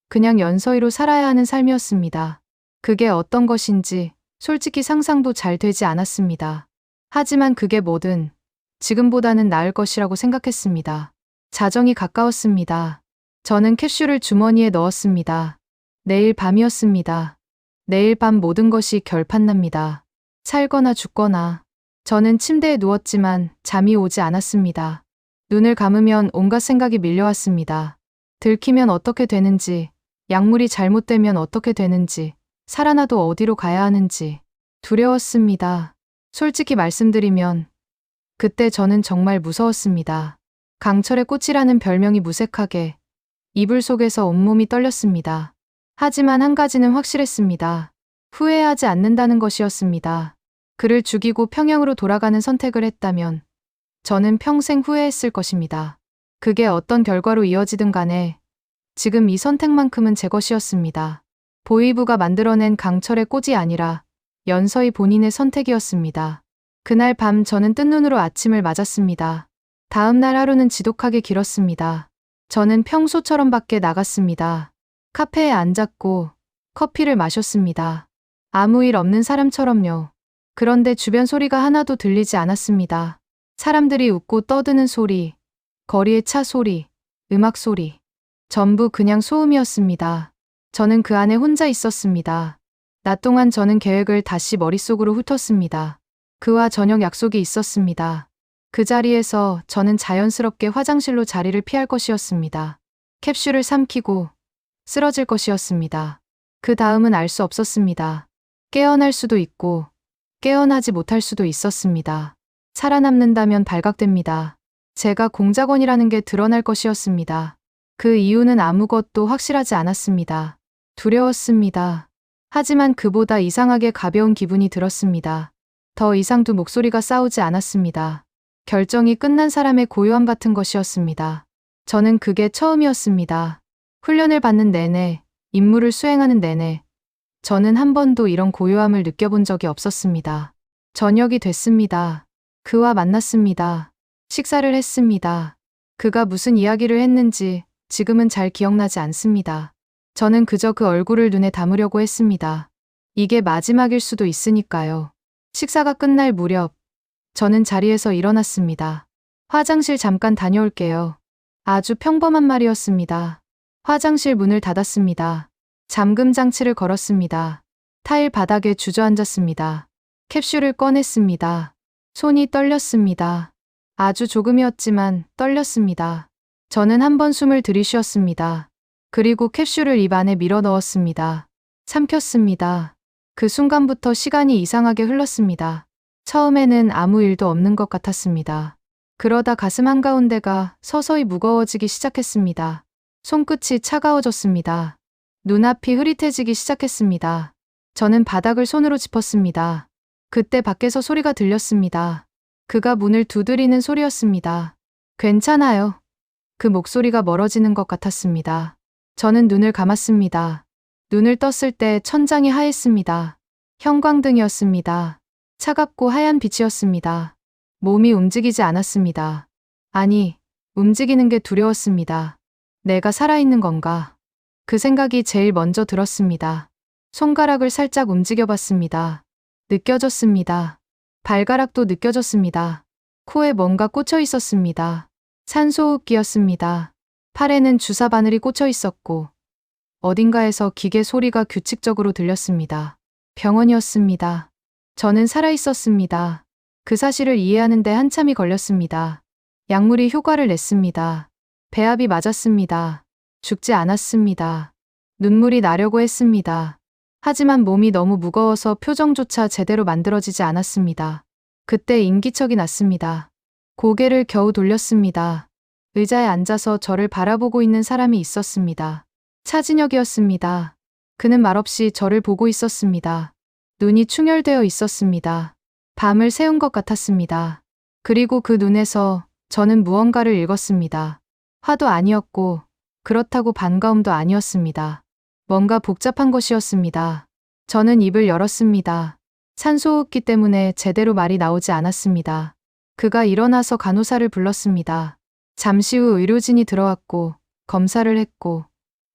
그냥 연서이로 살아야 하는 삶이었습니다. 그게 어떤 것인지 솔직히 상상도 잘 되지 않았습니다. 하지만 그게 뭐든 지금보다는 나을 것이라고 생각했습니다. 자정이 가까웠습니다. 저는 캡슐을 주머니에 넣었습니다. 내일 밤이었습니다. 내일 밤 모든 것이 결판납니다. 살거나 죽거나. 저는 침대에 누웠지만 잠이 오지 않았습니다. 눈을 감으면 온갖 생각이 밀려왔습니다. 들키면 어떻게 되는지, 약물이 잘못되면 어떻게 되는지, 살아나도 어디로 가야 하는지 두려웠습니다. 솔직히 말씀드리면 그때 저는 정말 무서웠습니다. 강철의 꽃이라는 별명이 무색하게 이불 속에서 온몸이 떨렸습니다. 하지만 한 가지는 확실했습니다. 후회하지 않는다는 것이었습니다. 그를 죽이고 평양으로 돌아가는 선택을 했다면 저는 평생 후회했을 것입니다. 그게 어떤 결과로 이어지든 간에 지금 이 선택만큼은 제 것이었습니다. 보이부가 만들어낸 강철의 꽃이 아니라 연서의 본인의 선택이었습니다. 그날 밤 저는 뜬 눈으로 아침을 맞았습니다. 다음 날 하루는 지독하게 길었습니다. 저는 평소처럼 밖에 나갔습니다. 카페에 앉았고 커피를 마셨습니다. 아무 일 없는 사람처럼요. 그런데 주변 소리가 하나도 들리지 않았습니다. 사람들이 웃고 떠드는 소리, 거리의 차 소리, 음악 소리. 전부 그냥 소음이었습니다. 저는 그 안에 혼자 있었습니다. 낮 동안 저는 계획을 다시 머릿속으로 훑었습니다. 그와 저녁 약속이 있었습니다. 그 자리에서 저는 자연스럽게 화장실로 자리를 피할 것이었습니다. 캡슐을 삼키고 쓰러질 것이었습니다. 그 다음은 알 수 없었습니다. 깨어날 수도 있고 깨어나지 못할 수도 있었습니다. 살아남는다면 발각됩니다. 제가 공작원이라는 게 드러날 것이었습니다. 그 이유는 아무것도 확실하지 않았습니다. 두려웠습니다. 하지만 그보다 이상하게 가벼운 기분이 들었습니다. 더 이상 두 목소리가 싸우지 않았습니다. 결정이 끝난 사람의 고요함 같은 것이었습니다. 저는 그게 처음이었습니다. 훈련을 받는 내내, 임무를 수행하는 내내, 저는 한 번도 이런 고요함을 느껴본 적이 없었습니다. 저녁이 됐습니다. 그와 만났습니다. 식사를 했습니다. 그가 무슨 이야기를 했는지 지금은 잘 기억나지 않습니다. 저는 그저 그 얼굴을 눈에 담으려고 했습니다. 이게 마지막일 수도 있으니까요. 식사가 끝날 무렵, 저는 자리에서 일어났습니다. 화장실 잠깐 다녀올게요. 아주 평범한 말이었습니다. 화장실 문을 닫았습니다. 잠금 장치를 걸었습니다. 타일 바닥에 주저앉았습니다. 캡슐을 꺼냈습니다. 손이 떨렸습니다. 아주 조금이었지만 떨렸습니다. 저는 한 번 숨을 들이쉬었습니다. 그리고 캡슐을 입 안에 밀어 넣었습니다. 삼켰습니다. 그 순간부터 시간이 이상하게 흘렀습니다. 처음에는 아무 일도 없는 것 같았습니다. 그러다 가슴 한가운데가 서서히 무거워지기 시작했습니다. 손끝이 차가워졌습니다. 눈앞이 흐릿해지기 시작했습니다. 저는 바닥을 손으로 짚었습니다. 그때 밖에서 소리가 들렸습니다. 그가 문을 두드리는 소리였습니다. 괜찮아요. 그 목소리가 멀어지는 것 같았습니다. 저는 눈을 감았습니다. 눈을 떴을 때 천장이 하였습니다. 형광등이었습니다. 차갑고 하얀 빛이었습니다. 몸이 움직이지 않았습니다. 아니, 움직이는 게 두려웠습니다. 내가 살아있는 건가? 그 생각이 제일 먼저 들었습니다. 손가락을 살짝 움직여봤습니다. 느껴졌습니다. 발가락도 느껴졌습니다. 코에 뭔가 꽂혀 있었습니다. 산소호흡기였습니다. 팔에는 주사 바늘이 꽂혀 있었고 어딘가에서 기계 소리가 규칙적으로 들렸습니다. 병원이었습니다. 저는 살아있었습니다. 그 사실을 이해하는데 한참이 걸렸습니다. 약물이 효과를 냈습니다. 배압이 맞았습니다. 죽지 않았습니다. 눈물이 나려고 했습니다. 하지만 몸이 너무 무거워서 표정조차 제대로 만들어지지 않았습니다. 그때 인기척이 났습니다. 고개를 겨우 돌렸습니다. 의자에 앉아서 저를 바라보고 있는 사람이 있었습니다. 차진혁이었습니다. 그는 말없이 저를 보고 있었습니다. 눈이 충혈되어 있었습니다. 밤을 새운 것 같았습니다. 그리고 그 눈에서 저는 무언가를 읽었습니다. 화도 아니었고 그렇다고 반가움도 아니었습니다. 뭔가 복잡한 것이었습니다. 저는 입을 열었습니다. 산소호흡기 때문에 제대로 말이 나오지 않았습니다. 그가 일어나서 간호사를 불렀습니다. 잠시 후 의료진이 들어왔고 검사를 했고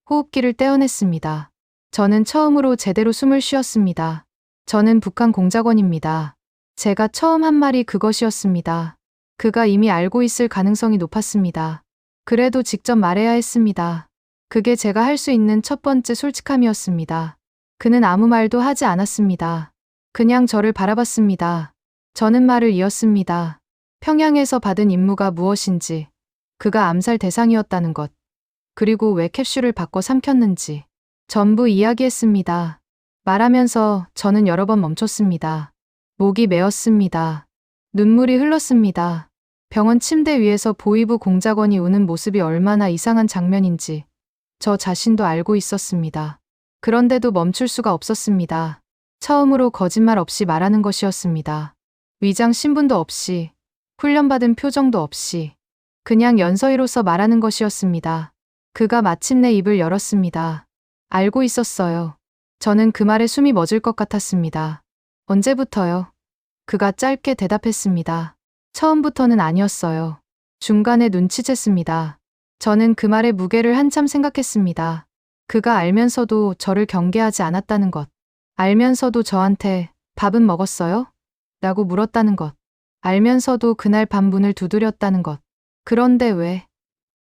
호흡기를 떼어냈습니다. 저는 처음으로 제대로 숨을 쉬었습니다. 저는 북한 공작원입니다. 제가 처음 한 말이 그것이었습니다. 그가 이미 알고 있을 가능성이 높았습니다. 그래도 직접 말해야 했습니다. 그게 제가 할 수 있는 첫 번째 솔직함이었습니다. 그는 아무 말도 하지 않았습니다. 그냥 저를 바라봤습니다. 저는 말을 이었습니다. 평양에서 받은 임무가 무엇인지, 그가 암살 대상이었다는 것, 그리고 왜 캡슐을 바꿔 삼켰는지 전부 이야기했습니다. 말하면서 저는 여러 번 멈췄습니다. 목이 메었습니다. 눈물이 흘렀습니다. 병원 침대 위에서 보이부 공작원이 우는 모습이 얼마나 이상한 장면인지 저 자신도 알고 있었습니다. 그런데도 멈출 수가 없었습니다. 처음으로 거짓말 없이 말하는 것이었습니다. 위장 신분도 없이, 훈련받은 표정도 없이, 그냥 연서이로서 말하는 것이었습니다. 그가 마침내 입을 열었습니다. 알고 있었어요. 저는 그 말에 숨이 멎을 것 같았습니다. 언제부터요? 그가 짧게 대답했습니다. 처음부터는 아니었어요. 중간에 눈치챘습니다. 저는 그 말의 무게를 한참 생각했습니다. 그가 알면서도 저를 경계하지 않았다는 것. 알면서도 저한테 밥은 먹었어요? 라고 물었다는 것. 알면서도 그날 밤 문을 두드렸다는 것. 그런데 왜?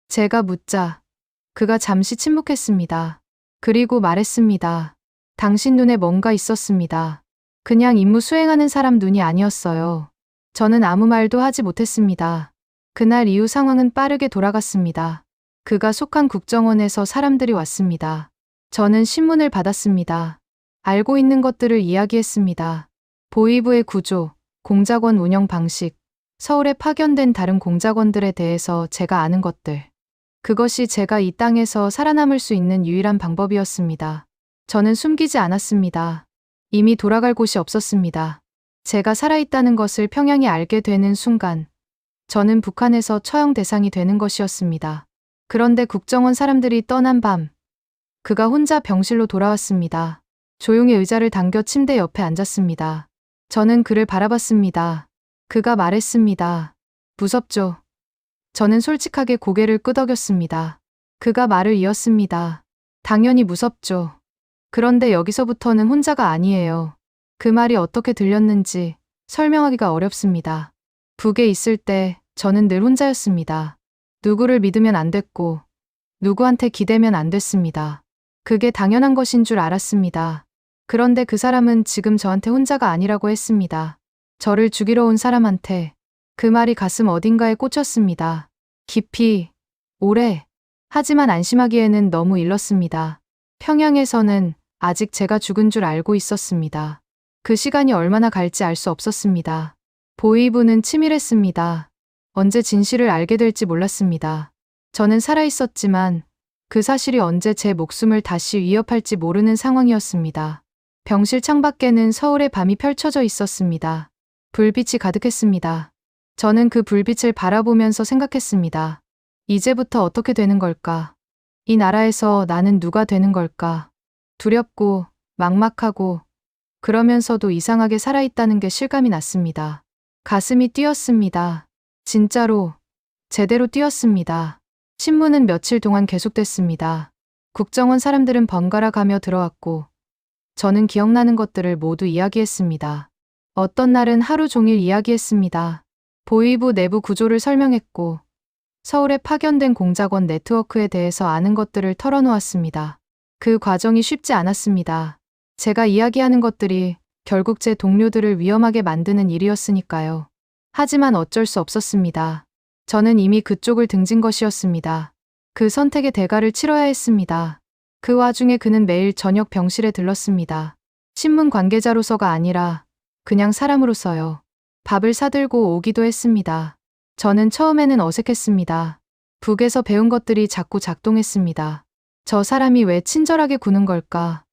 제가 묻자 그가 잠시 침묵했습니다. 그리고 말했습니다. 당신 눈에 뭔가 있었습니다. 그냥 임무 수행하는 사람 눈이 아니었어요. 저는 아무 말도 하지 못했습니다. 그날 이후 상황은 빠르게 돌아갔습니다. 그가 속한 국정원에서 사람들이 왔습니다. 저는 신문을 받았습니다. 알고 있는 것들을 이야기했습니다. 보이부의 구조, 공작원 운영 방식, 서울에 파견된 다른 공작원들에 대해서 제가 아는 것들. 그것이 제가 이 땅에서 살아남을 수 있는 유일한 방법이었습니다. 저는 숨기지 않았습니다. 이미 돌아갈 곳이 없었습니다. 제가 살아있다는 것을 평양이 알게 되는 순간, 저는 북한에서 처형 대상이 되는 것이었습니다. 그런데 국정원 사람들이 떠난 밤, 그가 혼자 병실로 돌아왔습니다. 조용히 의자를 당겨 침대 옆에 앉았습니다. 저는 그를 바라봤습니다. 그가 말했습니다. 무섭죠? 저는 솔직하게 고개를 끄덕였습니다. 그가 말을 이었습니다. 당연히 무섭죠. 그런데 여기서부터는 혼자가 아니에요. 그 말이 어떻게 들렸는지 설명하기가 어렵습니다. 북에 있을 때 저는 늘 혼자였습니다. 누구를 믿으면 안 됐고, 누구한테 기대면 안 됐습니다. 그게 당연한 것인 줄 알았습니다. 그런데 그 사람은 지금 저한테 혼자가 아니라고 했습니다. 저를 죽이러 온 사람한테. 그 말이 가슴 어딘가에 꽂혔습니다. 깊이, 오래. 하지만 안심하기에는 너무 일렀습니다. 평양에서는 아직 제가 죽은 줄 알고 있었습니다. 그 시간이 얼마나 갈지 알 수 없었습니다. 보이부는 치밀했습니다. 언제 진실을 알게 될지 몰랐습니다. 저는 살아있었지만 그 사실이 언제 제 목숨을 다시 위협할지 모르는 상황이었습니다. 병실 창밖에는 서울의 밤이 펼쳐져 있었습니다. 불빛이 가득했습니다. 저는 그 불빛을 바라보면서 생각했습니다. 이제부터 어떻게 되는 걸까? 이 나라에서 나는 누가 되는 걸까? 두렵고 막막하고 그러면서도 이상하게 살아있다는 게 실감이 났습니다. 가슴이 뛰었습니다. 진짜로 제대로 뛰었습니다. 신문은 며칠 동안 계속됐습니다. 국정원 사람들은 번갈아 가며 들어왔고 저는 기억나는 것들을 모두 이야기했습니다. 어떤 날은 하루 종일 이야기했습니다. 보이부 내부 구조를 설명했고 서울에 파견된 공작원 네트워크에 대해서 아는 것들을 털어놓았습니다. 그 과정이 쉽지 않았습니다. 제가 이야기하는 것들이 결국 제 동료들을 위험하게 만드는 일이었으니까요. 하지만 어쩔 수 없었습니다. 저는 이미 그쪽을 등진 것이었습니다. 그 선택의 대가를 치러야 했습니다. 그 와중에 그는 매일 저녁 병실에 들렀습니다. 신문 관계자로서가 아니라 그냥 사람으로서요. 밥을 사들고 오기도 했습니다. 저는 처음에는 어색했습니다. 북에서 배운 것들이 자꾸 작동했습니다. 저 사람이 왜 친절하게 구는 걸까?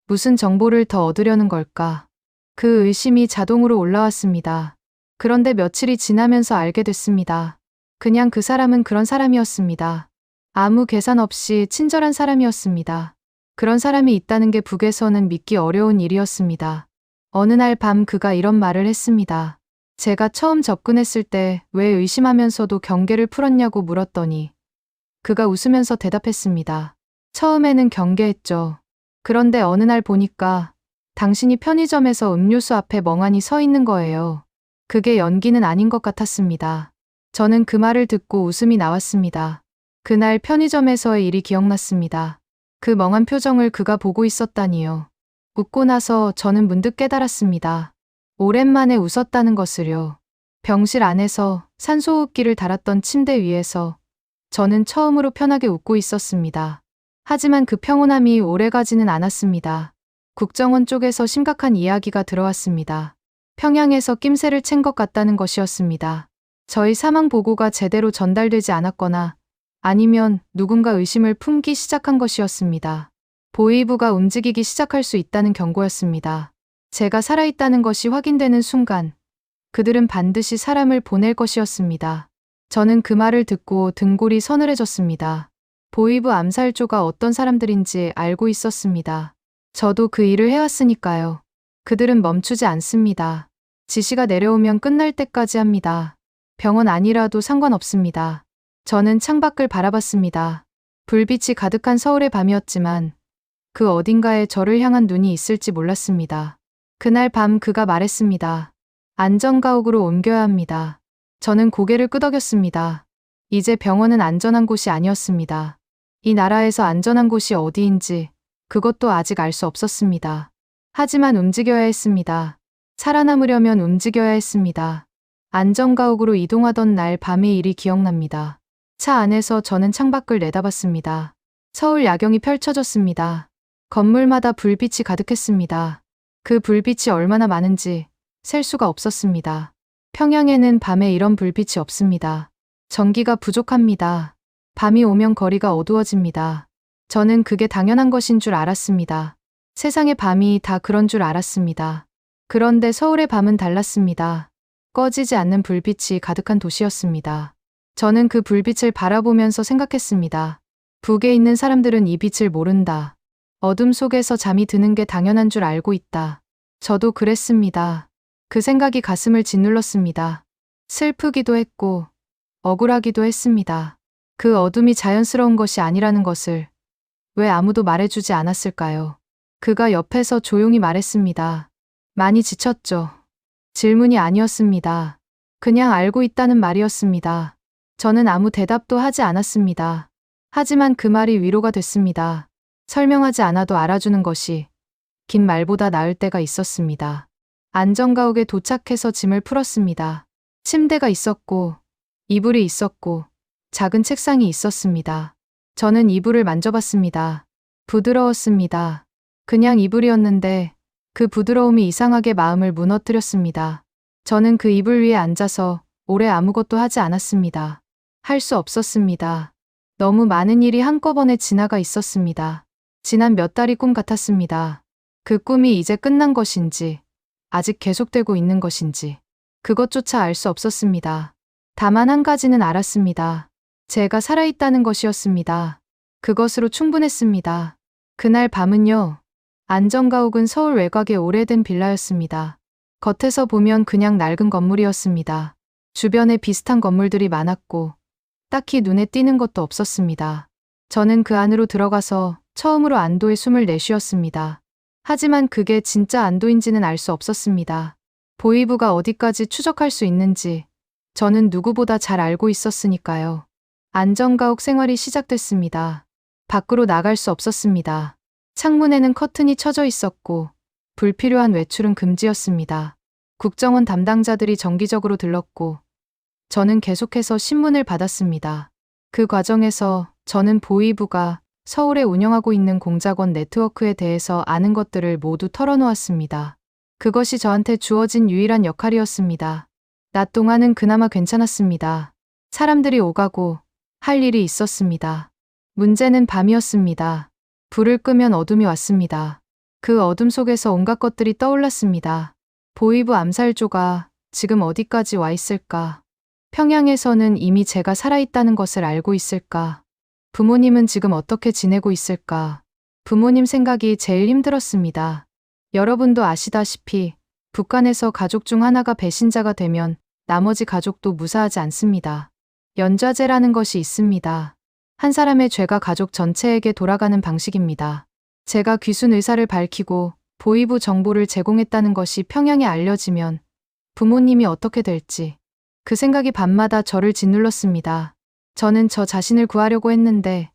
무슨 정보를 더 얻으려는 걸까? 그 의심이 자동으로 올라왔습니다. 그런데 며칠이 지나면서 알게 됐습니다. 그냥 그 사람은 그런 사람이었습니다. 아무 계산 없이 친절한 사람이었습니다. 그런 사람이 있다는 게 북에서는 믿기 어려운 일이었습니다. 어느 날 밤 그가 이런 말을 했습니다. 제가 처음 접근했을 때 왜 의심하면서도 경계를 풀었냐고 물었더니 그가 웃으면서 대답했습니다. 처음에는 경계했죠. 그런데 어느 날 보니까 당신이 편의점에서 음료수 앞에 멍하니 서 있는 거예요. 그게 연기는 아닌 것 같았습니다. 저는 그 말을 듣고 웃음이 나왔습니다. 그날 편의점에서의 일이 기억났습니다. 그 멍한 표정을 그가 보고 있었다니요. 웃고 나서 저는 문득 깨달았습니다. 오랜만에 웃었다는 것을요. 병실 안에서 산소호흡기를 달았던 침대 위에서 저는 처음으로 편하게 웃고 있었습니다. 하지만 그 평온함이 오래가지는 않았습니다. 국정원 쪽에서 심각한 이야기가 들어왔습니다. 평양에서 낌새를 챈 것 같다는 것이었습니다. 저희 사망 보고가 제대로 전달되지 않았거나 아니면 누군가 의심을 품기 시작한 것이었습니다. 보이부가 움직이기 시작할 수 있다는 경고였습니다. 제가 살아있다는 것이 확인되는 순간 그들은 반드시 사람을 보낼 것이었습니다. 저는 그 말을 듣고 등골이 서늘해졌습니다. 보이부 암살조가 어떤 사람들인지 알고 있었습니다. 저도 그 일을 해왔으니까요. 그들은 멈추지 않습니다. 지시가 내려오면 끝날 때까지 합니다. 병원 아니라도 상관없습니다. 저는 창밖을 바라봤습니다. 불빛이 가득한 서울의 밤이었지만 그 어딘가에 저를 향한 눈이 있을지 몰랐습니다. 그날 밤 그가 말했습니다. 안전가옥으로 옮겨야 합니다. 저는 고개를 끄덕였습니다. 이제 병원은 안전한 곳이 아니었습니다. 이 나라에서 안전한 곳이 어디인지 그것도 아직 알 수 없었습니다. 하지만 움직여야 했습니다. 살아남으려면 움직여야 했습니다. 안전가옥으로 이동하던 날 밤의 일이 기억납니다. 차 안에서 저는 창밖을 내다봤습니다. 서울 야경이 펼쳐졌습니다. 건물마다 불빛이 가득했습니다. 그 불빛이 얼마나 많은지 셀 수가 없었습니다. 평양에는 밤에 이런 불빛이 없습니다. 전기가 부족합니다. 밤이 오면 거리가 어두워집니다. 저는 그게 당연한 것인 줄 알았습니다. 세상의 밤이 다 그런 줄 알았습니다. 그런데 서울의 밤은 달랐습니다. 꺼지지 않는 불빛이 가득한 도시였습니다. 저는 그 불빛을 바라보면서 생각했습니다. 북에 있는 사람들은 이 빛을 모른다. 어둠 속에서 잠이 드는 게 당연한 줄 알고 있다. 저도 그랬습니다. 그 생각이 가슴을 짓눌렀습니다. 슬프기도 했고 억울하기도 했습니다. 그 어둠이 자연스러운 것이 아니라는 것을 왜 아무도 말해주지 않았을까요? 그가 옆에서 조용히 말했습니다. 많이 지쳤죠. 질문이 아니었습니다. 그냥 알고 있다는 말이었습니다. 저는 아무 대답도 하지 않았습니다. 하지만 그 말이 위로가 됐습니다. 설명하지 않아도 알아주는 것이 긴 말보다 나을 때가 있었습니다. 안전가옥에 도착해서 짐을 풀었습니다. 침대가 있었고, 이불이 있었고, 작은 책상이 있었습니다. 저는 이불을 만져봤습니다. 부드러웠습니다. 그냥 이불이었는데 그 부드러움이 이상하게 마음을 무너뜨렸습니다. 저는 그 이불 위에 앉아서 오래 아무것도 하지 않았습니다. 할 수 없었습니다. 너무 많은 일이 한꺼번에 지나가 있었습니다. 지난 몇 달이 꿈 같았습니다. 그 꿈이 이제 끝난 것인지, 아직 계속되고 있는 것인지, 그것조차 알 수 없었습니다. 다만 한 가지는 알았습니다. 제가 살아있다는 것이었습니다. 그것으로 충분했습니다. 그날 밤은요, 안전가옥은 서울 외곽의 오래된 빌라였습니다. 겉에서 보면 그냥 낡은 건물이었습니다. 주변에 비슷한 건물들이 많았고, 딱히 눈에 띄는 것도 없었습니다. 저는 그 안으로 들어가서 처음으로 안도의 숨을 내쉬었습니다. 하지만 그게 진짜 안도인지는 알 수 없었습니다. 보이부가 어디까지 추적할 수 있는지 저는 누구보다 잘 알고 있었으니까요. 안전가옥 생활이 시작됐습니다. 밖으로 나갈 수 없었습니다. 창문에는 커튼이 쳐져 있었고 불필요한 외출은 금지였습니다. 국정원 담당자들이 정기적으로 들렀고 저는 계속해서 신문을 받았습니다. 그 과정에서 저는 보이부가 서울에 운영하고 있는 공작원 네트워크에 대해서 아는 것들을 모두 털어놓았습니다. 그것이 저한테 주어진 유일한 역할이었습니다. 낮 동안은 그나마 괜찮았습니다. 사람들이 오가고 할 일이 있었습니다. 문제는 밤이었습니다. 불을 끄면 어둠이 왔습니다. 그 어둠 속에서 온갖 것들이 떠올랐습니다. 보이부 암살조가 지금 어디까지 와 있을까? 평양에서는 이미 제가 살아있다는 것을 알고 있을까? 부모님은 지금 어떻게 지내고 있을까? 부모님 생각이 제일 힘들었습니다. 여러분도 아시다시피 북한에서 가족 중 하나가 배신자가 되면 나머지 가족도 무사하지 않습니다. 연좌제라는 것이 있습니다. 한 사람의 죄가 가족 전체에게 돌아가는 방식입니다. 제가 귀순 의사를 밝히고 보이부 정보를 제공했다는 것이 평양에 알려지면 부모님이 어떻게 될지 그 생각이 밤마다 저를 짓눌렀습니다. 저는 저 자신을 구하려고 했는데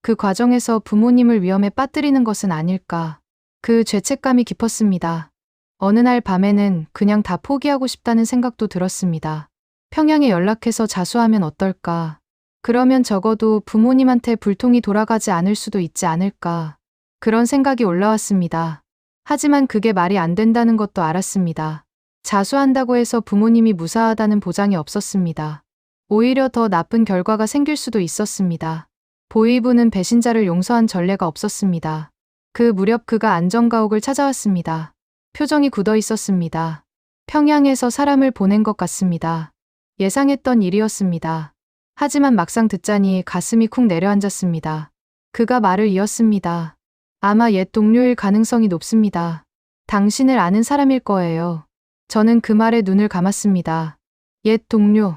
그 과정에서 부모님을 위험에 빠뜨리는 것은 아닐까. 그 죄책감이 깊었습니다. 어느 날 밤에는 그냥 다 포기하고 싶다는 생각도 들었습니다. 평양에 연락해서 자수하면 어떨까. 그러면 적어도 부모님한테 불통이 돌아가지 않을 수도 있지 않을까. 그런 생각이 올라왔습니다. 하지만 그게 말이 안 된다는 것도 알았습니다. 자수한다고 해서 부모님이 무사하다는 보장이 없었습니다. 오히려 더 나쁜 결과가 생길 수도 있었습니다. 보이부는 배신자를 용서한 전례가 없었습니다. 그 무렵 그가 안전가옥을 찾아왔습니다. 표정이 굳어 있었습니다. 평양에서 사람을 보낸 것 같습니다. 예상했던 일이었습니다. 하지만 막상 듣자니 가슴이 쿵 내려앉았습니다. 그가 말을 이었습니다. 아마 옛 동료일 가능성이 높습니다. 당신을 아는 사람일 거예요. 저는 그 말에 눈을 감았습니다. 옛 동료.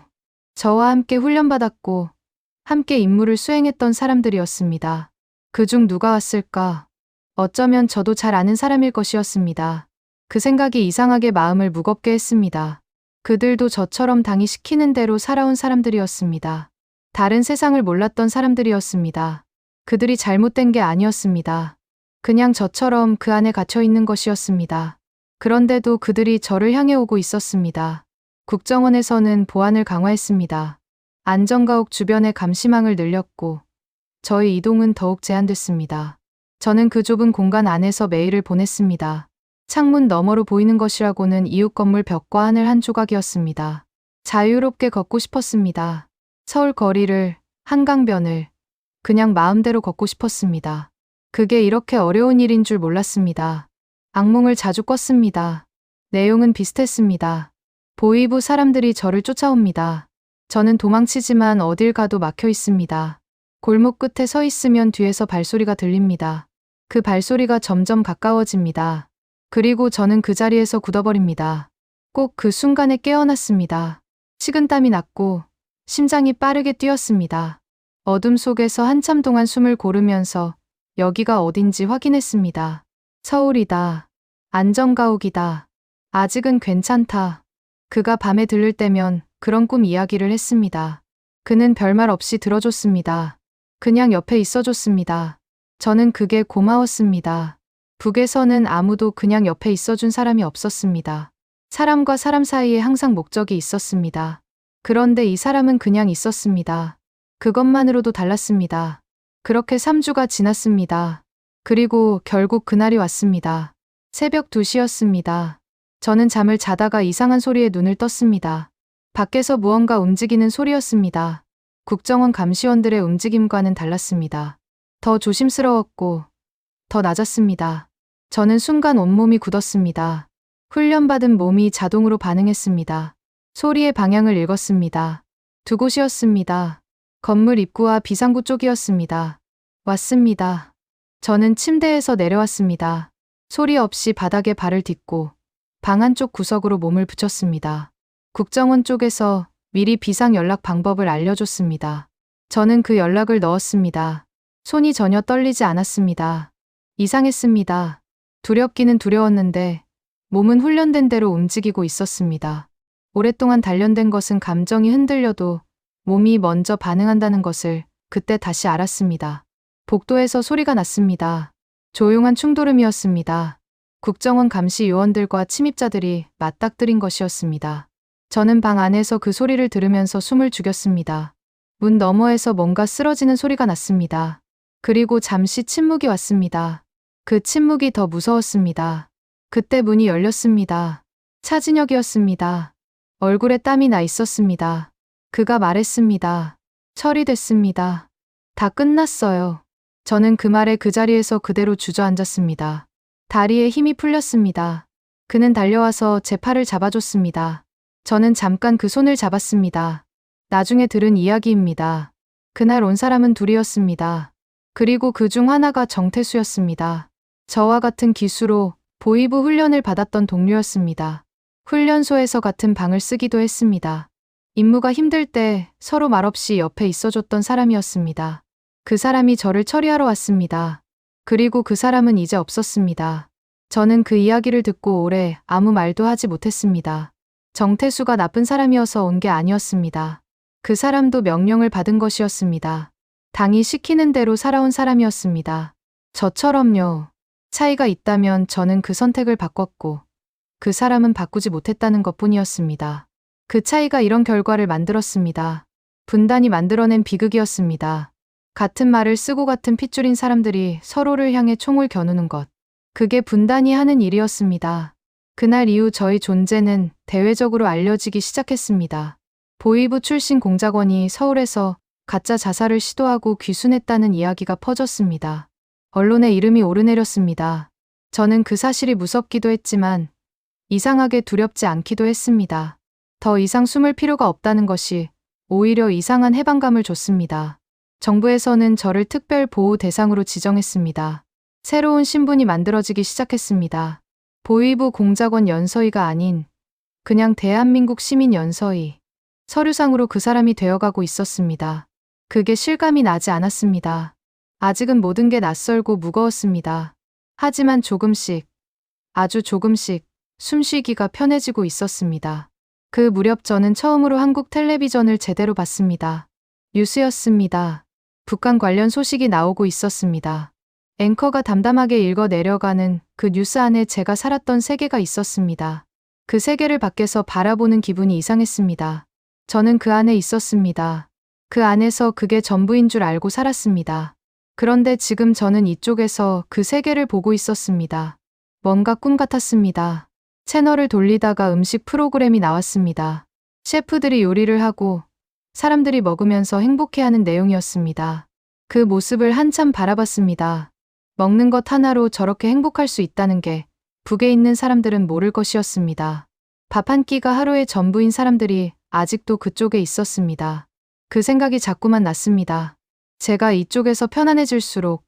저와 함께 훈련받았고 함께 임무를 수행했던 사람들이었습니다. 그중 누가 왔을까? 어쩌면 저도 잘 아는 사람일 것이었습니다. 그 생각이 이상하게 마음을 무겁게 했습니다. 그들도 저처럼 당이 시키는 대로 살아온 사람들이었습니다. 다른 세상을 몰랐던 사람들이었습니다. 그들이 잘못된 게 아니었습니다. 그냥 저처럼 그 안에 갇혀 있는 것이었습니다. 그런데도 그들이 저를 향해 오고 있었습니다. 국정원에서는 보안을 강화했습니다. 안전가옥 주변에 감시망을 늘렸고 저희 이동은 더욱 제한됐습니다. 저는 그 좁은 공간 안에서 매일을 보냈습니다. 창문 너머로 보이는 것이라고는 이웃 건물 벽과 하늘 한 조각이었습니다. 자유롭게 걷고 싶었습니다. 서울 거리를, 한강변을 그냥 마음대로 걷고 싶었습니다. 그게 이렇게 어려운 일인 줄 몰랐습니다. 악몽을 자주 꿨습니다. 내용은 비슷했습니다. 보이부 사람들이 저를 쫓아옵니다. 저는 도망치지만 어딜 가도 막혀 있습니다. 골목 끝에 서 있으면 뒤에서 발소리가 들립니다. 그 발소리가 점점 가까워집니다. 그리고 저는 그 자리에서 굳어버립니다. 꼭 그 순간에 깨어났습니다. 식은땀이 났고 심장이 빠르게 뛰었습니다. 어둠 속에서 한참 동안 숨을 고르면서 여기가 어딘지 확인했습니다. 서울이다. 안전가옥이다. 아직은 괜찮다. 그가 밤에 들를 때면 그런 꿈 이야기를 했습니다. 그는 별말 없이 들어줬습니다. 그냥 옆에 있어줬습니다. 저는 그게 고마웠습니다. 북에서는 아무도 그냥 옆에 있어준 사람이 없었습니다. 사람과 사람 사이에 항상 목적이 있었습니다. 그런데 이 사람은 그냥 있었습니다. 그것만으로도 달랐습니다. 그렇게 3주가 지났습니다. 그리고 결국 그날이 왔습니다. 새벽 2시였습니다. 저는 잠을 자다가 이상한 소리에 눈을 떴습니다. 밖에서 무언가 움직이는 소리였습니다. 국정원 감시원들의 움직임과는 달랐습니다. 더 조심스러웠고 더 낮았습니다. 저는 순간 온몸이 굳었습니다. 훈련받은 몸이 자동으로 반응했습니다. 소리의 방향을 읽었습니다. 두 곳이었습니다. 건물 입구와 비상구 쪽이었습니다. 왔습니다. 저는 침대에서 내려왔습니다. 소리 없이 바닥에 발을 딛고 방 안쪽 구석으로 몸을 붙였습니다. 국정원 쪽에서 미리 비상 연락 방법을 알려줬습니다. 저는 그 연락을 넣었습니다. 손이 전혀 떨리지 않았습니다. 이상했습니다. 두렵기는 두려웠는데 몸은 훈련된 대로 움직이고 있었습니다. 오랫동안 단련된 것은 감정이 흔들려도 몸이 먼저 반응한다는 것을 그때 다시 알았습니다. 복도에서 소리가 났습니다. 조용한 충돌음이었습니다. 국정원 감시 요원들과 침입자들이 맞닥뜨린 것이었습니다. 저는 방 안에서 그 소리를 들으면서 숨을 죽였습니다. 문 너머에서 뭔가 쓰러지는 소리가 났습니다. 그리고 잠시 침묵이 왔습니다. 그 침묵이 더 무서웠습니다. 그때 문이 열렸습니다. 차진혁이었습니다. 얼굴에 땀이 나 있었습니다. 그가 말했습니다. 처리됐습니다. 다 끝났어요. 저는 그 말에 그 자리에서 그대로 주저앉았습니다. 다리에 힘이 풀렸습니다. 그는 달려와서 제 팔을 잡아줬습니다. 저는 잠깐 그 손을 잡았습니다. 나중에 들은 이야기입니다. 그날 온 사람은 둘이었습니다. 그리고 그 중 하나가 정태수였습니다. 저와 같은 기수로 보이부 훈련을 받았던 동료였습니다. 훈련소에서 같은 방을 쓰기도 했습니다. 임무가 힘들 때 서로 말없이 옆에 있어줬던 사람이었습니다. 그 사람이 저를 처리하러 왔습니다. 그리고 그 사람은 이제 없었습니다. 저는 그 이야기를 듣고 오래 아무 말도 하지 못했습니다. 정태수가 나쁜 사람이어서 온 게 아니었습니다. 그 사람도 명령을 받은 것이었습니다. 당이 시키는 대로 살아온 사람이었습니다. 저처럼요. 차이가 있다면 저는 그 선택을 바꿨고 그 사람은 바꾸지 못했다는 것뿐이었습니다. 그 차이가 이런 결과를 만들었습니다. 분단이 만들어낸 비극이었습니다. 같은 말을 쓰고 같은 핏줄인 사람들이 서로를 향해 총을 겨누는 것. 그게 분단이 하는 일이었습니다. 그날 이후 저희 존재는 대외적으로 알려지기 시작했습니다. 보이부 출신 공작원이 서울에서 가짜 자살을 시도하고 귀순했다는 이야기가 퍼졌습니다. 언론에 이름이 오르내렸습니다. 저는 그 사실이 무섭기도 했지만 이상하게 두렵지 않기도 했습니다. 더 이상 숨을 필요가 없다는 것이 오히려 이상한 해방감을 줬습니다. 정부에서는 저를 특별 보호 대상으로 지정했습니다. 새로운 신분이 만들어지기 시작했습니다. 보이부 공작원 연서이가 아닌 그냥 대한민국 시민 연서이. 서류상으로 그 사람이 되어가고 있었습니다. 그게 실감이 나지 않았습니다. 아직은 모든 게 낯설고 무거웠습니다. 하지만 조금씩, 아주 조금씩 숨쉬기가 편해지고 있었습니다. 그 무렵 저는 처음으로 한국 텔레비전을 제대로 봤습니다. 뉴스였습니다. 북한 관련 소식이 나오고 있었습니다. 앵커가 담담하게 읽어 내려가는 그 뉴스 안에 제가 살았던 세계가 있었습니다. 그 세계를 밖에서 바라보는 기분이 이상했습니다. 저는 그 안에 있었습니다. 그 안에서 그게 전부인 줄 알고 살았습니다. 그런데 지금 저는 이쪽에서 그 세계를 보고 있었습니다. 뭔가 꿈 같았습니다. 채널을 돌리다가 음식 프로그램이 나왔습니다. 셰프들이 요리를 하고 사람들이 먹으면서 행복해하는 내용이었습니다. 그 모습을 한참 바라봤습니다. 먹는 것 하나로 저렇게 행복할 수 있다는 게 북에 있는 사람들은 모를 것이었습니다. 밥 한 끼가 하루의 전부인 사람들이 아직도 그쪽에 있었습니다. 그 생각이 자꾸만 났습니다. 제가 이쪽에서 편안해질수록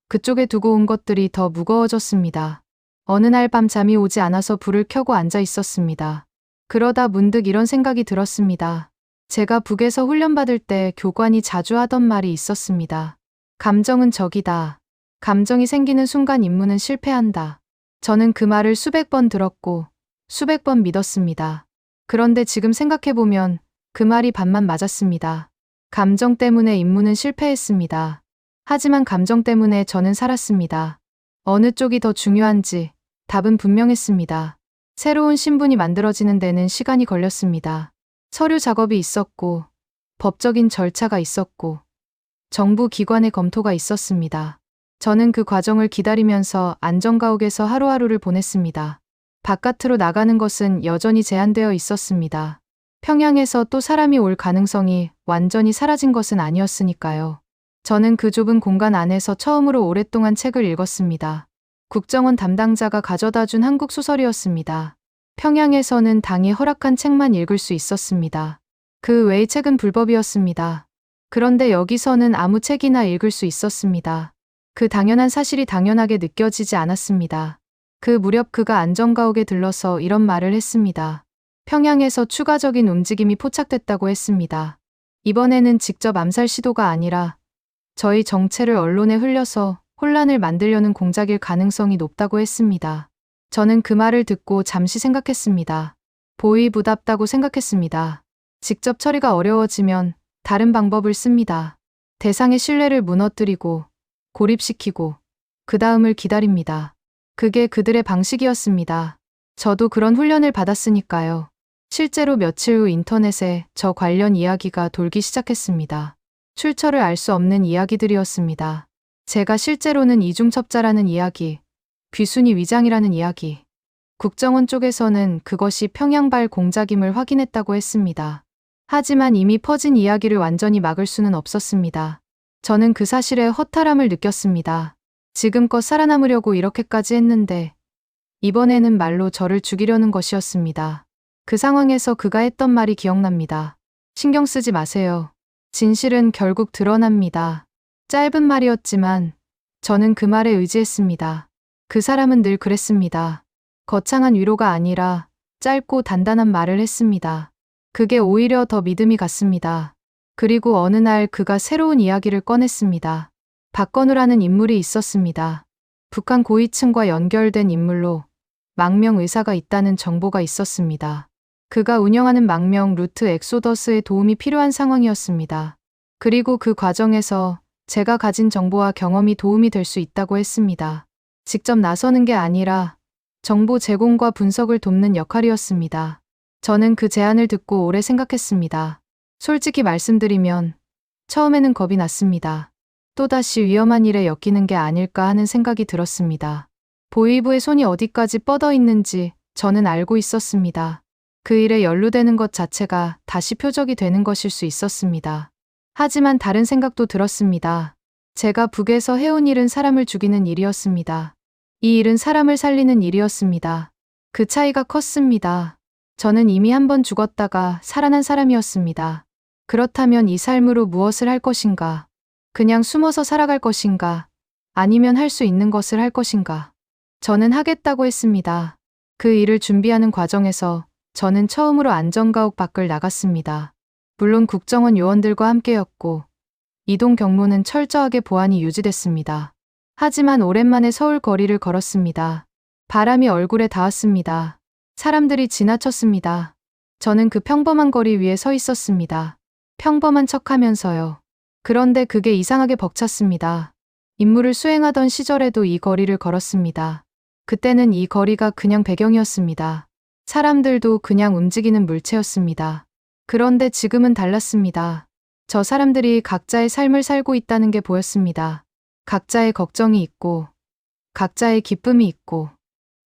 그쪽에 두고 온 것들이 더 무거워졌습니다. 어느 날 밤 잠이 오지 않아서 불을 켜고 앉아 있었습니다. 그러다 문득 이런 생각이 들었습니다. 제가 북에서 훈련받을 때 교관이 자주 하던 말이 있었습니다. 감정은 적이다. 감정이 생기는 순간 임무는 실패한다. 저는 그 말을 수백 번 들었고 수백 번 믿었습니다. 그런데 지금 생각해보면 그 말이 반만 맞았습니다. 감정 때문에 임무는 실패했습니다. 하지만 감정 때문에 저는 살았습니다. 어느 쪽이 더 중요한지 답은 분명했습니다. 새로운 신분이 만들어지는 데는 시간이 걸렸습니다. 서류 작업이 있었고, 법적인 절차가 있었고, 정부 기관의 검토가 있었습니다. 저는 그 과정을 기다리면서 안전가옥에서 하루하루를 보냈습니다. 바깥으로 나가는 것은 여전히 제한되어 있었습니다. 평양에서 또 사람이 올 가능성이 완전히 사라진 것은 아니었으니까요. 저는 그 좁은 공간 안에서 처음으로 오랫동안 책을 읽었습니다. 국정원 담당자가 가져다 준 한국 소설이었습니다. 평양에서는 당이 허락한 책만 읽을 수 있었습니다. 그 외의 책은 불법이었습니다. 그런데 여기서는 아무 책이나 읽을 수 있었습니다. 그 당연한 사실이 당연하게 느껴지지 않았습니다. 그 무렵 그가 안전가옥에 들러서 이런 말을 했습니다. 평양에서 추가적인 움직임이 포착됐다고 했습니다. 이번에는 직접 암살 시도가 아니라 저희 정체를 언론에 흘려서 혼란을 만들려는 공작일 가능성이 높다고 했습니다. 저는 그 말을 듣고 잠시 생각했습니다. 보이부답다고 생각했습니다. 직접 처리가 어려워지면 다른 방법을 씁니다. 대상의 신뢰를 무너뜨리고 고립시키고 그 다음을 기다립니다. 그게 그들의 방식이었습니다. 저도 그런 훈련을 받았으니까요. 실제로 며칠 후 인터넷에 저 관련 이야기가 돌기 시작했습니다. 출처를 알 수 없는 이야기들이었습니다. 제가 실제로는 이중첩자라는 이야기, 귀순이 위장이라는 이야기. 국정원 쪽에서는 그것이 평양발 공작임을 확인했다고 했습니다. 하지만 이미 퍼진 이야기를 완전히 막을 수는 없었습니다. 저는 그 사실에 허탈함을 느꼈습니다. 지금껏 살아남으려고 이렇게까지 했는데 이번에는 말로 저를 죽이려는 것이었습니다. 그 상황에서 그가 했던 말이 기억납니다. 신경 쓰지 마세요. 진실은 결국 드러납니다. 짧은 말이었지만 저는 그 말에 의지했습니다. 그 사람은 늘 그랬습니다. 거창한 위로가 아니라 짧고 단단한 말을 했습니다. 그게 오히려 더 믿음이 갔습니다. 그리고 어느 날 그가 새로운 이야기를 꺼냈습니다. 박건우라는 인물이 있었습니다. 북한 고위층과 연결된 인물로 망명 의사가 있다는 정보가 있었습니다. 그가 운영하는 망명 루트 엑소더스에 도움이 필요한 상황이었습니다. 그리고 그 과정에서 제가 가진 정보와 경험이 도움이 될 수 있다고 했습니다. 직접 나서는 게 아니라 정보 제공과 분석을 돕는 역할이었습니다. 저는 그 제안을 듣고 오래 생각했습니다. 솔직히 말씀드리면 처음에는 겁이 났습니다. 또다시 위험한 일에 엮이는 게 아닐까 하는 생각이 들었습니다. 보이부의 손이 어디까지 뻗어 있는지 저는 알고 있었습니다. 그 일에 연루되는 것 자체가 다시 표적이 되는 것일 수 있었습니다. 하지만 다른 생각도 들었습니다. 제가 북에서 해온 일은 사람을 죽이는 일이었습니다. 이 일은 사람을 살리는 일이었습니다. 그 차이가 컸습니다. 저는 이미 한 번 죽었다가 살아난 사람이었습니다. 그렇다면 이 삶으로 무엇을 할 것인가? 그냥 숨어서 살아갈 것인가? 아니면 할 수 있는 것을 할 것인가? 저는 하겠다고 했습니다. 그 일을 준비하는 과정에서 저는 처음으로 안전가옥 밖을 나갔습니다. 물론 국정원 요원들과 함께였고 이동 경로는 철저하게 보안이 유지됐습니다. 하지만 오랜만에 서울 거리를 걸었습니다. 바람이 얼굴에 닿았습니다. 사람들이 지나쳤습니다. 저는 그 평범한 거리 위에 서 있었습니다. 평범한 척하면서요. 그런데 그게 이상하게 벅찼습니다. 임무를 수행하던 시절에도 이 거리를 걸었습니다. 그때는 이 거리가 그냥 배경이었습니다. 사람들도 그냥 움직이는 물체였습니다. 그런데 지금은 달랐습니다. 저 사람들이 각자의 삶을 살고 있다는 게 보였습니다. 각자의 걱정이 있고, 각자의 기쁨이 있고,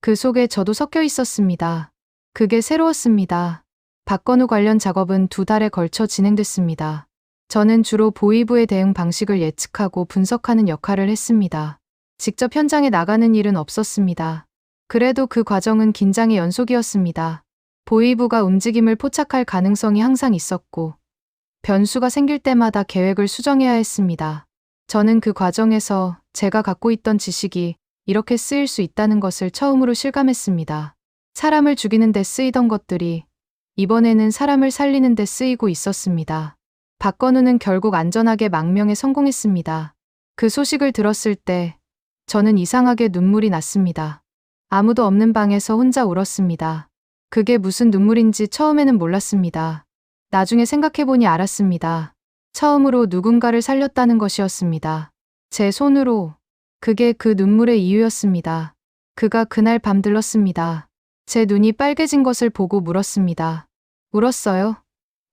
그 속에 저도 섞여 있었습니다. 그게 새로웠습니다. 박건우 관련 작업은 2달에 걸쳐 진행됐습니다. 저는 주로 보이부의 대응 방식을 예측하고 분석하는 역할을 했습니다. 직접 현장에 나가는 일은 없었습니다. 그래도 그 과정은 긴장의 연속이었습니다. 보이부가 움직임을 포착할 가능성이 항상 있었고, 변수가 생길 때마다 계획을 수정해야 했습니다. 저는 그 과정에서 제가 갖고 있던 지식이 이렇게 쓰일 수 있다는 것을 처음으로 실감했습니다. 사람을 죽이는 데 쓰이던 것들이 이번에는 사람을 살리는 데 쓰이고 있었습니다. 박건우는 결국 안전하게 망명에 성공했습니다. 그 소식을 들었을 때 저는 이상하게 눈물이 났습니다. 아무도 없는 방에서 혼자 울었습니다. 그게 무슨 눈물인지 처음에는 몰랐습니다. 나중에 생각해보니 알았습니다. 처음으로 누군가를 살렸다는 것이었습니다. 제 손으로. 그게 그 눈물의 이유였습니다. 그가 그날 밤 들렀습니다. 제 눈이 빨개진 것을 보고 물었습니다. 울었어요?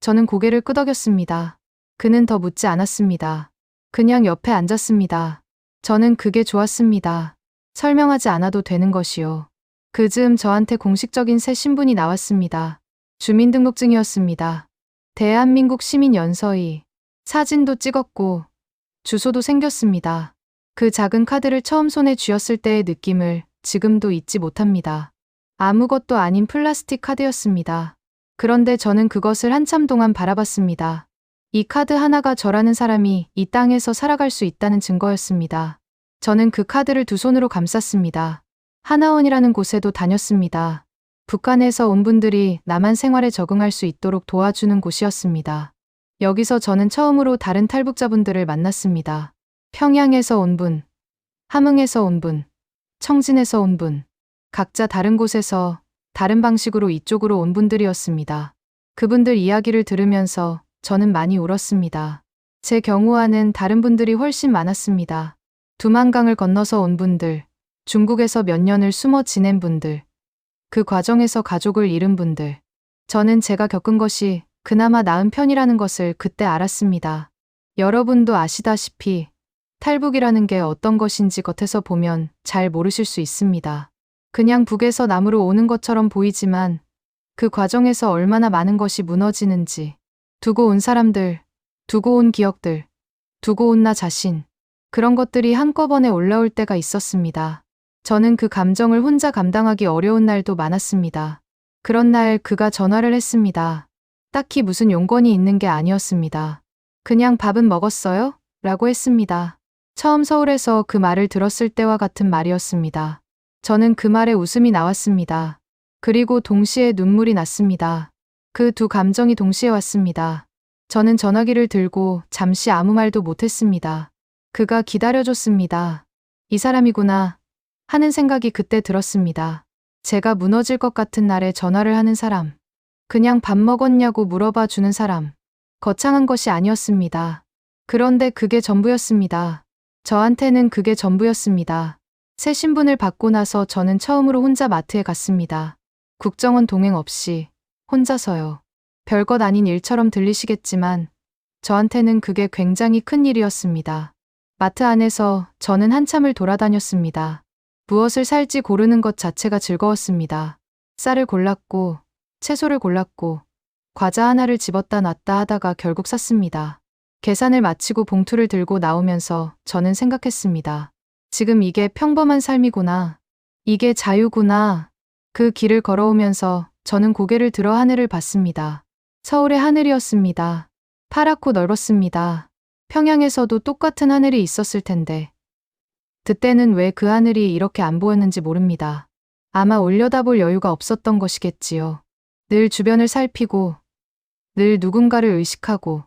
저는 고개를 끄덕였습니다. 그는 더 묻지 않았습니다. 그냥 옆에 앉았습니다. 저는 그게 좋았습니다. 설명하지 않아도 되는 것이요. 그 즈음 저한테 공식적인 새 신분이 나왔습니다. 주민등록증이었습니다. 대한민국 시민 연서이. 사진도 찍었고 주소도 생겼습니다. 그 작은 카드를 처음 손에 쥐었을 때의 느낌을 지금도 잊지 못합니다. 아무것도 아닌 플라스틱 카드였습니다. 그런데 저는 그것을 한참 동안 바라봤습니다. 이 카드 하나가 저라는 사람이 이 땅에서 살아갈 수 있다는 증거였습니다. 저는 그 카드를 2손으로 감쌌습니다. 하나원이라는 곳에도 다녔습니다. 북한에서 온 분들이 남한 생활에 적응할 수 있도록 도와주는 곳이었습니다. 여기서 저는 처음으로 다른 탈북자분들을 만났습니다. 평양에서 온 분, 함흥에서 온 분, 청진에서 온 분, 각자 다른 곳에서 다른 방식으로 이쪽으로 온 분들이었습니다. 그분들 이야기를 들으면서 저는 많이 울었습니다. 제 경우와는 다른 분들이 훨씬 많았습니다. 두만강을 건너서 온 분들, 중국에서 몇 년을 숨어 지낸 분들, 그 과정에서 가족을 잃은 분들. 저는 제가 겪은 것이 그나마 나은 편이라는 것을 그때 알았습니다. 여러분도 아시다시피 탈북이라는 게 어떤 것인지 겉에서 보면 잘 모르실 수 있습니다. 그냥 북에서 남으로 오는 것처럼 보이지만 그 과정에서 얼마나 많은 것이 무너지는지, 두고 온 사람들, 두고 온 기억들, 두고 온 나 자신, 그런 것들이 한꺼번에 올라올 때가 있었습니다. 저는 그 감정을 혼자 감당하기 어려운 날도 많았습니다. 그런 날 그가 전화를 했습니다. 딱히 무슨 용건이 있는 게 아니었습니다. 그냥 밥은 먹었어요? 라고 했습니다. 처음 서울에서 그 말을 들었을 때와 같은 말이었습니다. 저는 그 말에 웃음이 나왔습니다. 그리고 동시에 눈물이 났습니다. 그 2 감정이 동시에 왔습니다. 저는 전화기를 들고 잠시 아무 말도 못했습니다. 그가 기다려줬습니다. 이 사람이구나 하는 생각이 그때 들었습니다. 제가 무너질 것 같은 날에 전화를 하는 사람. 그냥 밥 먹었냐고 물어봐 주는 사람. 거창한 것이 아니었습니다. 그런데 그게 전부였습니다. 저한테는 그게 전부였습니다. 새 신분을 받고 나서 저는 처음으로 혼자 마트에 갔습니다. 국정원 동행 없이 혼자서요. 별것 아닌 일처럼 들리시겠지만 저한테는 그게 굉장히 큰 일이었습니다. 마트 안에서 저는 한참을 돌아다녔습니다. 무엇을 살지 고르는 것 자체가 즐거웠습니다. 쌀을 골랐고 채소를 골랐고 과자 하나를 집었다 놨다 하다가 결국 샀습니다. 계산을 마치고 봉투를 들고 나오면서 저는 생각했습니다. 지금 이게 평범한 삶이구나. 이게 자유구나. 그 길을 걸어오면서 저는 고개를 들어 하늘을 봤습니다. 서울의 하늘이었습니다. 파랗고 넓었습니다. 평양에서도 똑같은 하늘이 있었을 텐데 그때는 왜 그 하늘이 이렇게 안 보였는지 모릅니다. 아마 올려다볼 여유가 없었던 것이겠지요. 늘 주변을 살피고 늘 누군가를 의식하고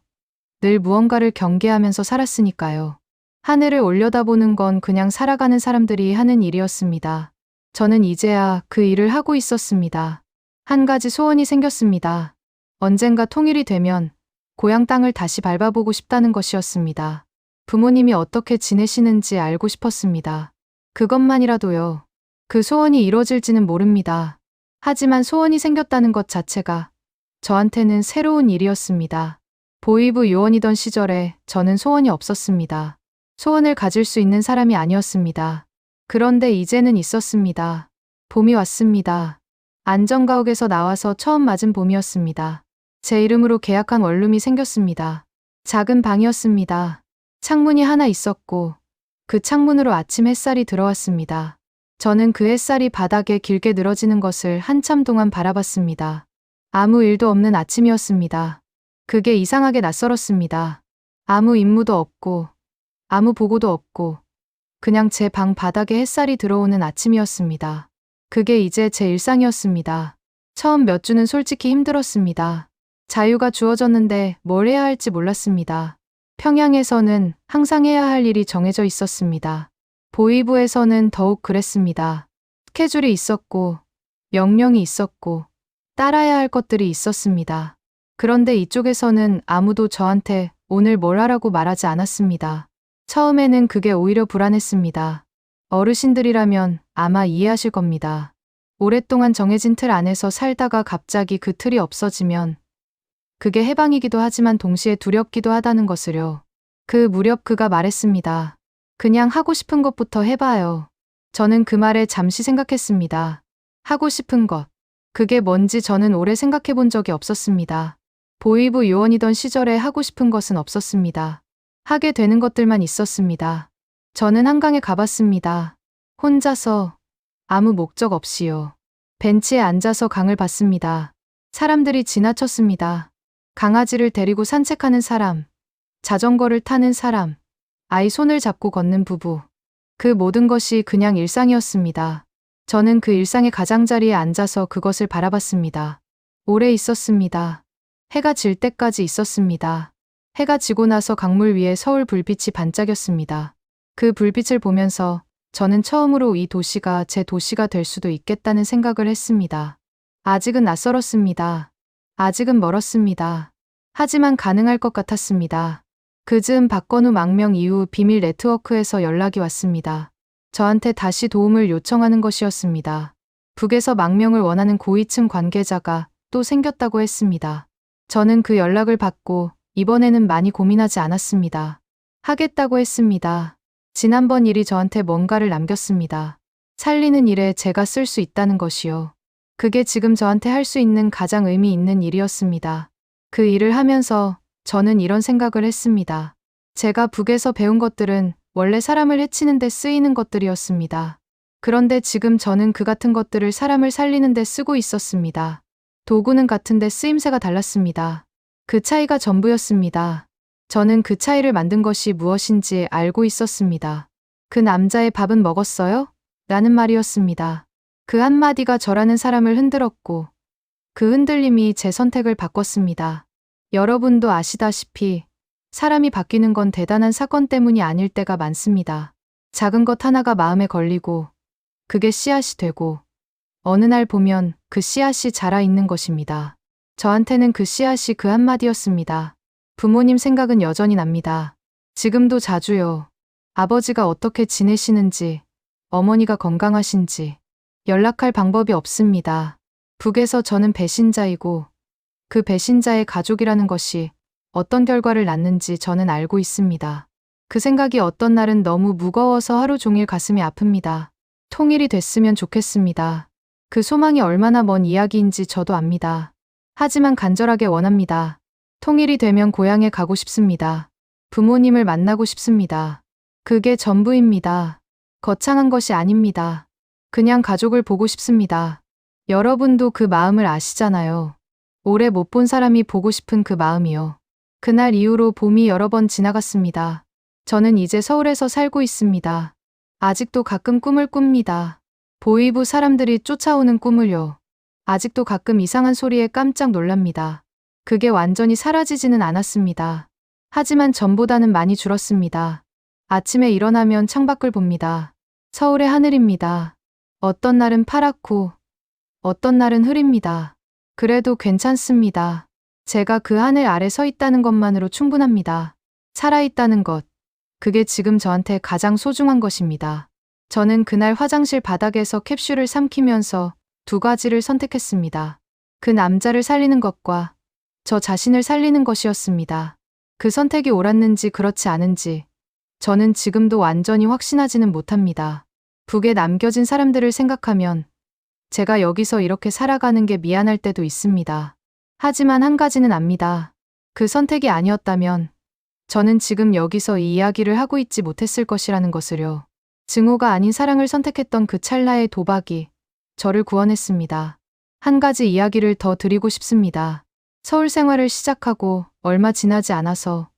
늘 무언가를 경계하면서 살았으니까요. 하늘을 올려다보는 건 그냥 살아가는 사람들이 하는 일이었습니다. 저는 이제야 그 일을 하고 있었습니다. 한 가지 소원이 생겼습니다. 언젠가 통일이 되면 고향 땅을 다시 밟아보고 싶다는 것이었습니다. 부모님이 어떻게 지내시는지 알고 싶었습니다. 그것만이라도요. 그 소원이 이루어질지는 모릅니다. 하지만 소원이 생겼다는 것 자체가 저한테는 새로운 일이었습니다. 보이부 요원이던 시절에 저는 소원이 없었습니다. 소원을 가질 수 있는 사람이 아니었습니다. 그런데 이제는 있었습니다. 봄이 왔습니다. 안전가옥에서 나와서 처음 맞은 봄이었습니다. 제 이름으로 계약한 원룸이 생겼습니다. 작은 방이었습니다. 창문이 하나 있었고 그 창문으로 아침 햇살이 들어왔습니다. 저는 그 햇살이 바닥에 길게 늘어지는 것을 한참 동안 바라봤습니다. 아무 일도 없는 아침이었습니다. 그게 이상하게 낯설었습니다. 아무 임무도 없고 아무 보고도 없고 그냥 제 방 바닥에 햇살이 들어오는 아침이었습니다. 그게 이제 제 일상이었습니다. 처음 몇 주는 솔직히 힘들었습니다. 자유가 주어졌는데 뭘 해야 할지 몰랐습니다. 평양에서는 항상 해야 할 일이 정해져 있었습니다. 보이부에서는 더욱 그랬습니다. 스케줄이 있었고 명령이 있었고 따라야 할 것들이 있었습니다. 그런데 이쪽에서는 아무도 저한테 오늘 뭘 하라고 말하지 않았습니다. 처음에는 그게 오히려 불안했습니다. 어르신들이라면 아마 이해하실 겁니다. 오랫동안 정해진 틀 안에서 살다가 갑자기 그 틀이 없어지면 그게 해방이기도 하지만 동시에 두렵기도 하다는 것을요. 그 무렵 그가 말했습니다. 그냥 하고 싶은 것부터 해봐요. 저는 그 말에 잠시 생각했습니다. 하고 싶은 것. 그게 뭔지 저는 오래 생각해 본 적이 없었습니다. 보이부 요원이던 시절에 하고 싶은 것은 없었습니다. 하게 되는 것들만 있었습니다. 저는 한강에 가봤습니다. 혼자서 아무 목적 없이요. 벤치에 앉아서 강을 봤습니다. 사람들이 지나쳤습니다. 강아지를 데리고 산책하는 사람, 자전거를 타는 사람, 아이 손을 잡고 걷는 부부. 그 모든 것이 그냥 일상이었습니다. 저는 그 일상의 가장자리에 앉아서 그것을 바라봤습니다. 오래 있었습니다. 해가 질 때까지 있었습니다. 해가 지고 나서 강물 위에 서울 불빛이 반짝였습니다. 그 불빛을 보면서 저는 처음으로 이 도시가 제 도시가 될 수도 있겠다는 생각을 했습니다. 아직은 낯설었습니다. 아직은 멀었습니다. 하지만 가능할 것 같았습니다. 그 즈음 박건우 망명 이후 비밀 네트워크에서 연락이 왔습니다. 저한테 다시 도움을 요청하는 것이었습니다. 북에서 망명을 원하는 고위층 관계자가 또 생겼다고 했습니다. 저는 그 연락을 받고 이번에는 많이 고민하지 않았습니다. 하겠다고 했습니다. 지난번 일이 저한테 뭔가를 남겼습니다. 살리는 일에 제가 쓸 수 있다는 것이요. 그게 지금 저한테 할 수 있는 가장 의미 있는 일이었습니다. 그 일을 하면서 저는 이런 생각을 했습니다. 제가 북에서 배운 것들은 원래 사람을 해치는 데 쓰이는 것들이었습니다. 그런데 지금 저는 그 같은 것들을 사람을 살리는 데 쓰고 있었습니다. 도구는 같은데 쓰임새가 달랐습니다. 그 차이가 전부였습니다. 저는 그 차이를 만든 것이 무엇인지 알고 있었습니다. 그 남자의 밥은 먹었어요? 라는 말이었습니다. 그 한마디가 저라는 사람을 흔들었고 그 흔들림이 제 선택을 바꿨습니다. 여러분도 아시다시피 사람이 바뀌는 건 대단한 사건 때문이 아닐 때가 많습니다. 작은 것 하나가 마음에 걸리고 그게 씨앗이 되고 어느 날 보면 그 씨앗이 자라 있는 것입니다. 저한테는 그 씨앗이 그 한마디였습니다. 부모님 생각은 여전히 납니다. 지금도 자주요. 아버지가 어떻게 지내시는지, 어머니가 건강하신지 연락할 방법이 없습니다. 북에서 저는 배신자이고 그 배신자의 가족이라는 것이 어떤 결과를 낳는지 저는 알고 있습니다. 그 생각이 어떤 날은 너무 무거워서 하루 종일 가슴이 아픕니다. 통일이 됐으면 좋겠습니다. 그 소망이 얼마나 먼 이야기인지 저도 압니다. 하지만 간절하게 원합니다. 통일이 되면 고향에 가고 싶습니다. 부모님을 만나고 싶습니다. 그게 전부입니다. 거창한 것이 아닙니다. 그냥 가족을 보고 싶습니다. 여러분도 그 마음을 아시잖아요. 오래 못 본 사람이 보고 싶은 그 마음이요. 그날 이후로 봄이 여러 번 지나갔습니다. 저는 이제 서울에서 살고 있습니다. 아직도 가끔 꿈을 꿉니다. 보이부 사람들이 쫓아오는 꿈을요. 아직도 가끔 이상한 소리에 깜짝 놀랍니다. 그게 완전히 사라지지는 않았습니다. 하지만 전보다는 많이 줄었습니다. 아침에 일어나면 창밖을 봅니다. 서울의 하늘입니다. 어떤 날은 파랗고 어떤 날은 흐립니다. 그래도 괜찮습니다. 제가 그 하늘 아래 서 있다는 것만으로 충분합니다. 살아있다는 것. 그게 지금 저한테 가장 소중한 것입니다. 저는 그날 화장실 바닥에서 캡슐을 삼키면서 두 가지를 선택했습니다. 그 남자를 살리는 것과 저 자신을 살리는 것이었습니다. 그 선택이 옳았는지 그렇지 않은지 저는 지금도 완전히 확신하지는 못합니다. 북에 남겨진 사람들을 생각하면 제가 여기서 이렇게 살아가는 게 미안할 때도 있습니다. 하지만 한 가지는 압니다. 그 선택이 아니었다면 저는 지금 여기서 이 이야기를 하고 있지 못했을 것이라는 것을요. 증오가 아닌 사랑을 선택했던 그 찰나의 도박이 저를 구원했습니다. 한 가지 이야기를 더 드리고 싶습니다. 서울 생활을 시작하고 얼마 지나지 않아서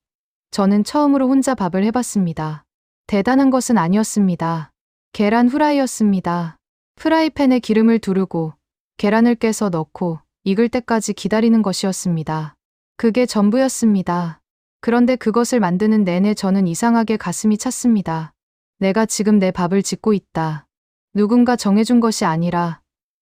저는 처음으로 혼자 밥을 해봤습니다. 대단한 것은 아니었습니다. 계란 후라이였습니다. 프라이팬에 기름을 두르고 계란을 깨서 넣고 익을 때까지 기다리는 것이었습니다. 그게 전부였습니다. 그런데 그것을 만드는 내내 저는 이상하게 가슴이 찼습니다. 내가 지금 내 밥을 짓고 있다. 누군가 정해준 것이 아니라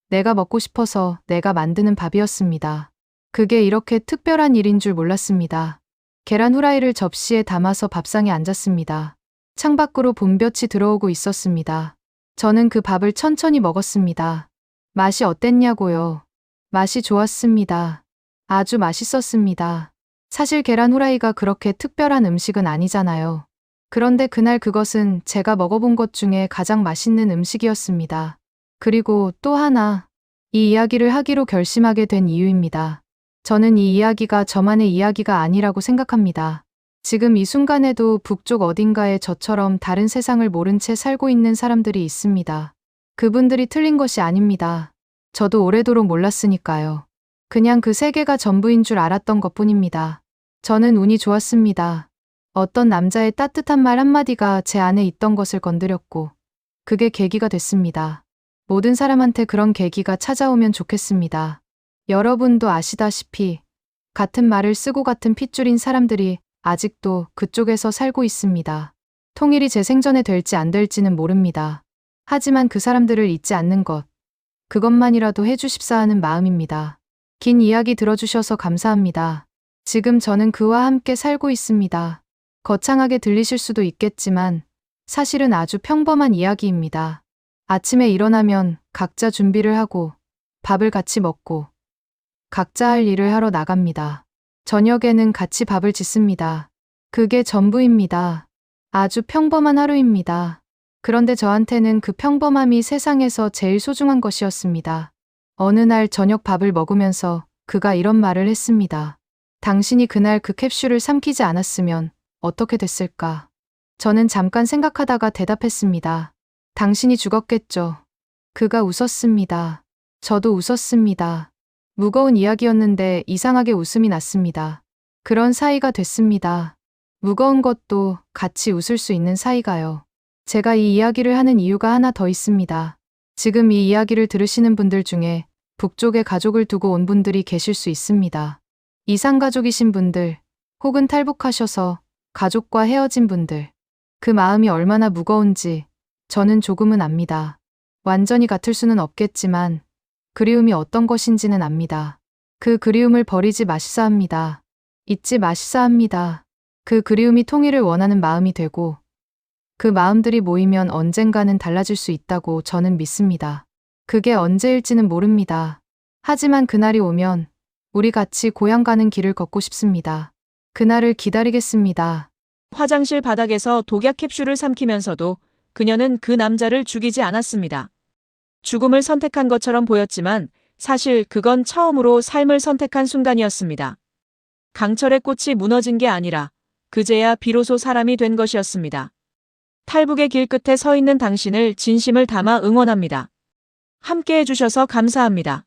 내가 먹고 싶어서 내가 만드는 밥이었습니다. 그게 이렇게 특별한 일인 줄 몰랐습니다. 계란 후라이를 접시에 담아서 밥상에 앉았습니다. 창밖으로 봄볕이 들어오고 있었습니다. 저는 그 밥을 천천히 먹었습니다. 맛이 어땠냐고요? 맛이 좋았습니다. 아주 맛있었습니다. 사실 계란 후라이가 그렇게 특별한 음식은 아니잖아요. 그런데 그날 그것은 제가 먹어본 것 중에 가장 맛있는 음식이었습니다. 그리고 또 하나, 이 이야기를 하기로 결심하게 된 이유입니다. 저는 이 이야기가 저만의 이야기가 아니라고 생각합니다. 지금 이 순간에도 북쪽 어딘가에 저처럼 다른 세상을 모른 채 살고 있는 사람들이 있습니다. 그분들이 틀린 것이 아닙니다. 저도 오래도록 몰랐으니까요. 그냥 그 세계가 전부인 줄 알았던 것뿐입니다. 저는 운이 좋았습니다. 어떤 남자의 따뜻한 말 한마디가 제 안에 있던 것을 건드렸고 그게 계기가 됐습니다. 모든 사람한테 그런 계기가 찾아오면 좋겠습니다. 여러분도 아시다시피 같은 말을 쓰고 같은 핏줄인 사람들이 아직도 그쪽에서 살고 있습니다. 통일이 제 생전에 될지 안 될지는 모릅니다. 하지만 그 사람들을 잊지 않는 것, 그것만이라도 해주십사 하는 마음입니다. 긴 이야기 들어주셔서 감사합니다. 지금 저는 그와 함께 살고 있습니다. 거창하게 들리실 수도 있겠지만 사실은 아주 평범한 이야기입니다. 아침에 일어나면 각자 준비를 하고 밥을 같이 먹고 각자 할 일을 하러 나갑니다. 저녁에는 같이 밥을 짓습니다. 그게 전부입니다. 아주 평범한 하루입니다. 그런데 저한테는 그 평범함이 세상에서 제일 소중한 것이었습니다. 어느 날 저녁 밥을 먹으면서 그가 이런 말을 했습니다. 당신이 그날 그 캡슐을 삼키지 않았으면 어떻게 됐을까? 저는 잠깐 생각하다가 대답했습니다. 당신이 죽었겠죠. 그가 웃었습니다. 저도 웃었습니다. 무거운 이야기였는데 이상하게 웃음이 났습니다. 그런 사이가 됐습니다. 무거운 것도 같이 웃을 수 있는 사이가요. 제가 이 이야기를 하는 이유가 하나 더 있습니다. 지금 이 이야기를 들으시는 분들 중에 북쪽에 가족을 두고 온 분들이 계실 수 있습니다. 이상가족이신 분들, 혹은 탈북하셔서 가족과 헤어진 분들. 그 마음이 얼마나 무거운지 저는 조금은 압니다. 완전히 같을 수는 없겠지만 그리움이 어떤 것인지는 압니다. 그 그리움을 버리지 마시사 합니다. 잊지 마시사 합니다. 그 그리움이 통일을 원하는 마음이 되고 그 마음들이 모이면 언젠가는 달라질 수 있다고 저는 믿습니다. 그게 언제일지는 모릅니다. 하지만 그날이 오면 우리 같이 고향 가는 길을 걷고 싶습니다. 그날을 기다리겠습니다. 화장실 바닥에서 독약 캡슐을 삼키면서도 그녀는 그 남자를 죽이지 않았습니다. 죽음을 선택한 것처럼 보였지만 사실 그건 처음으로 삶을 선택한 순간이었습니다. 강철의 꽃이 무너진 게 아니라 그제야 비로소 사람이 된 것이었습니다. 탈북의 길 끝에 서 있는 당신을 진심을 담아 응원합니다. 함께 해주셔서 감사합니다.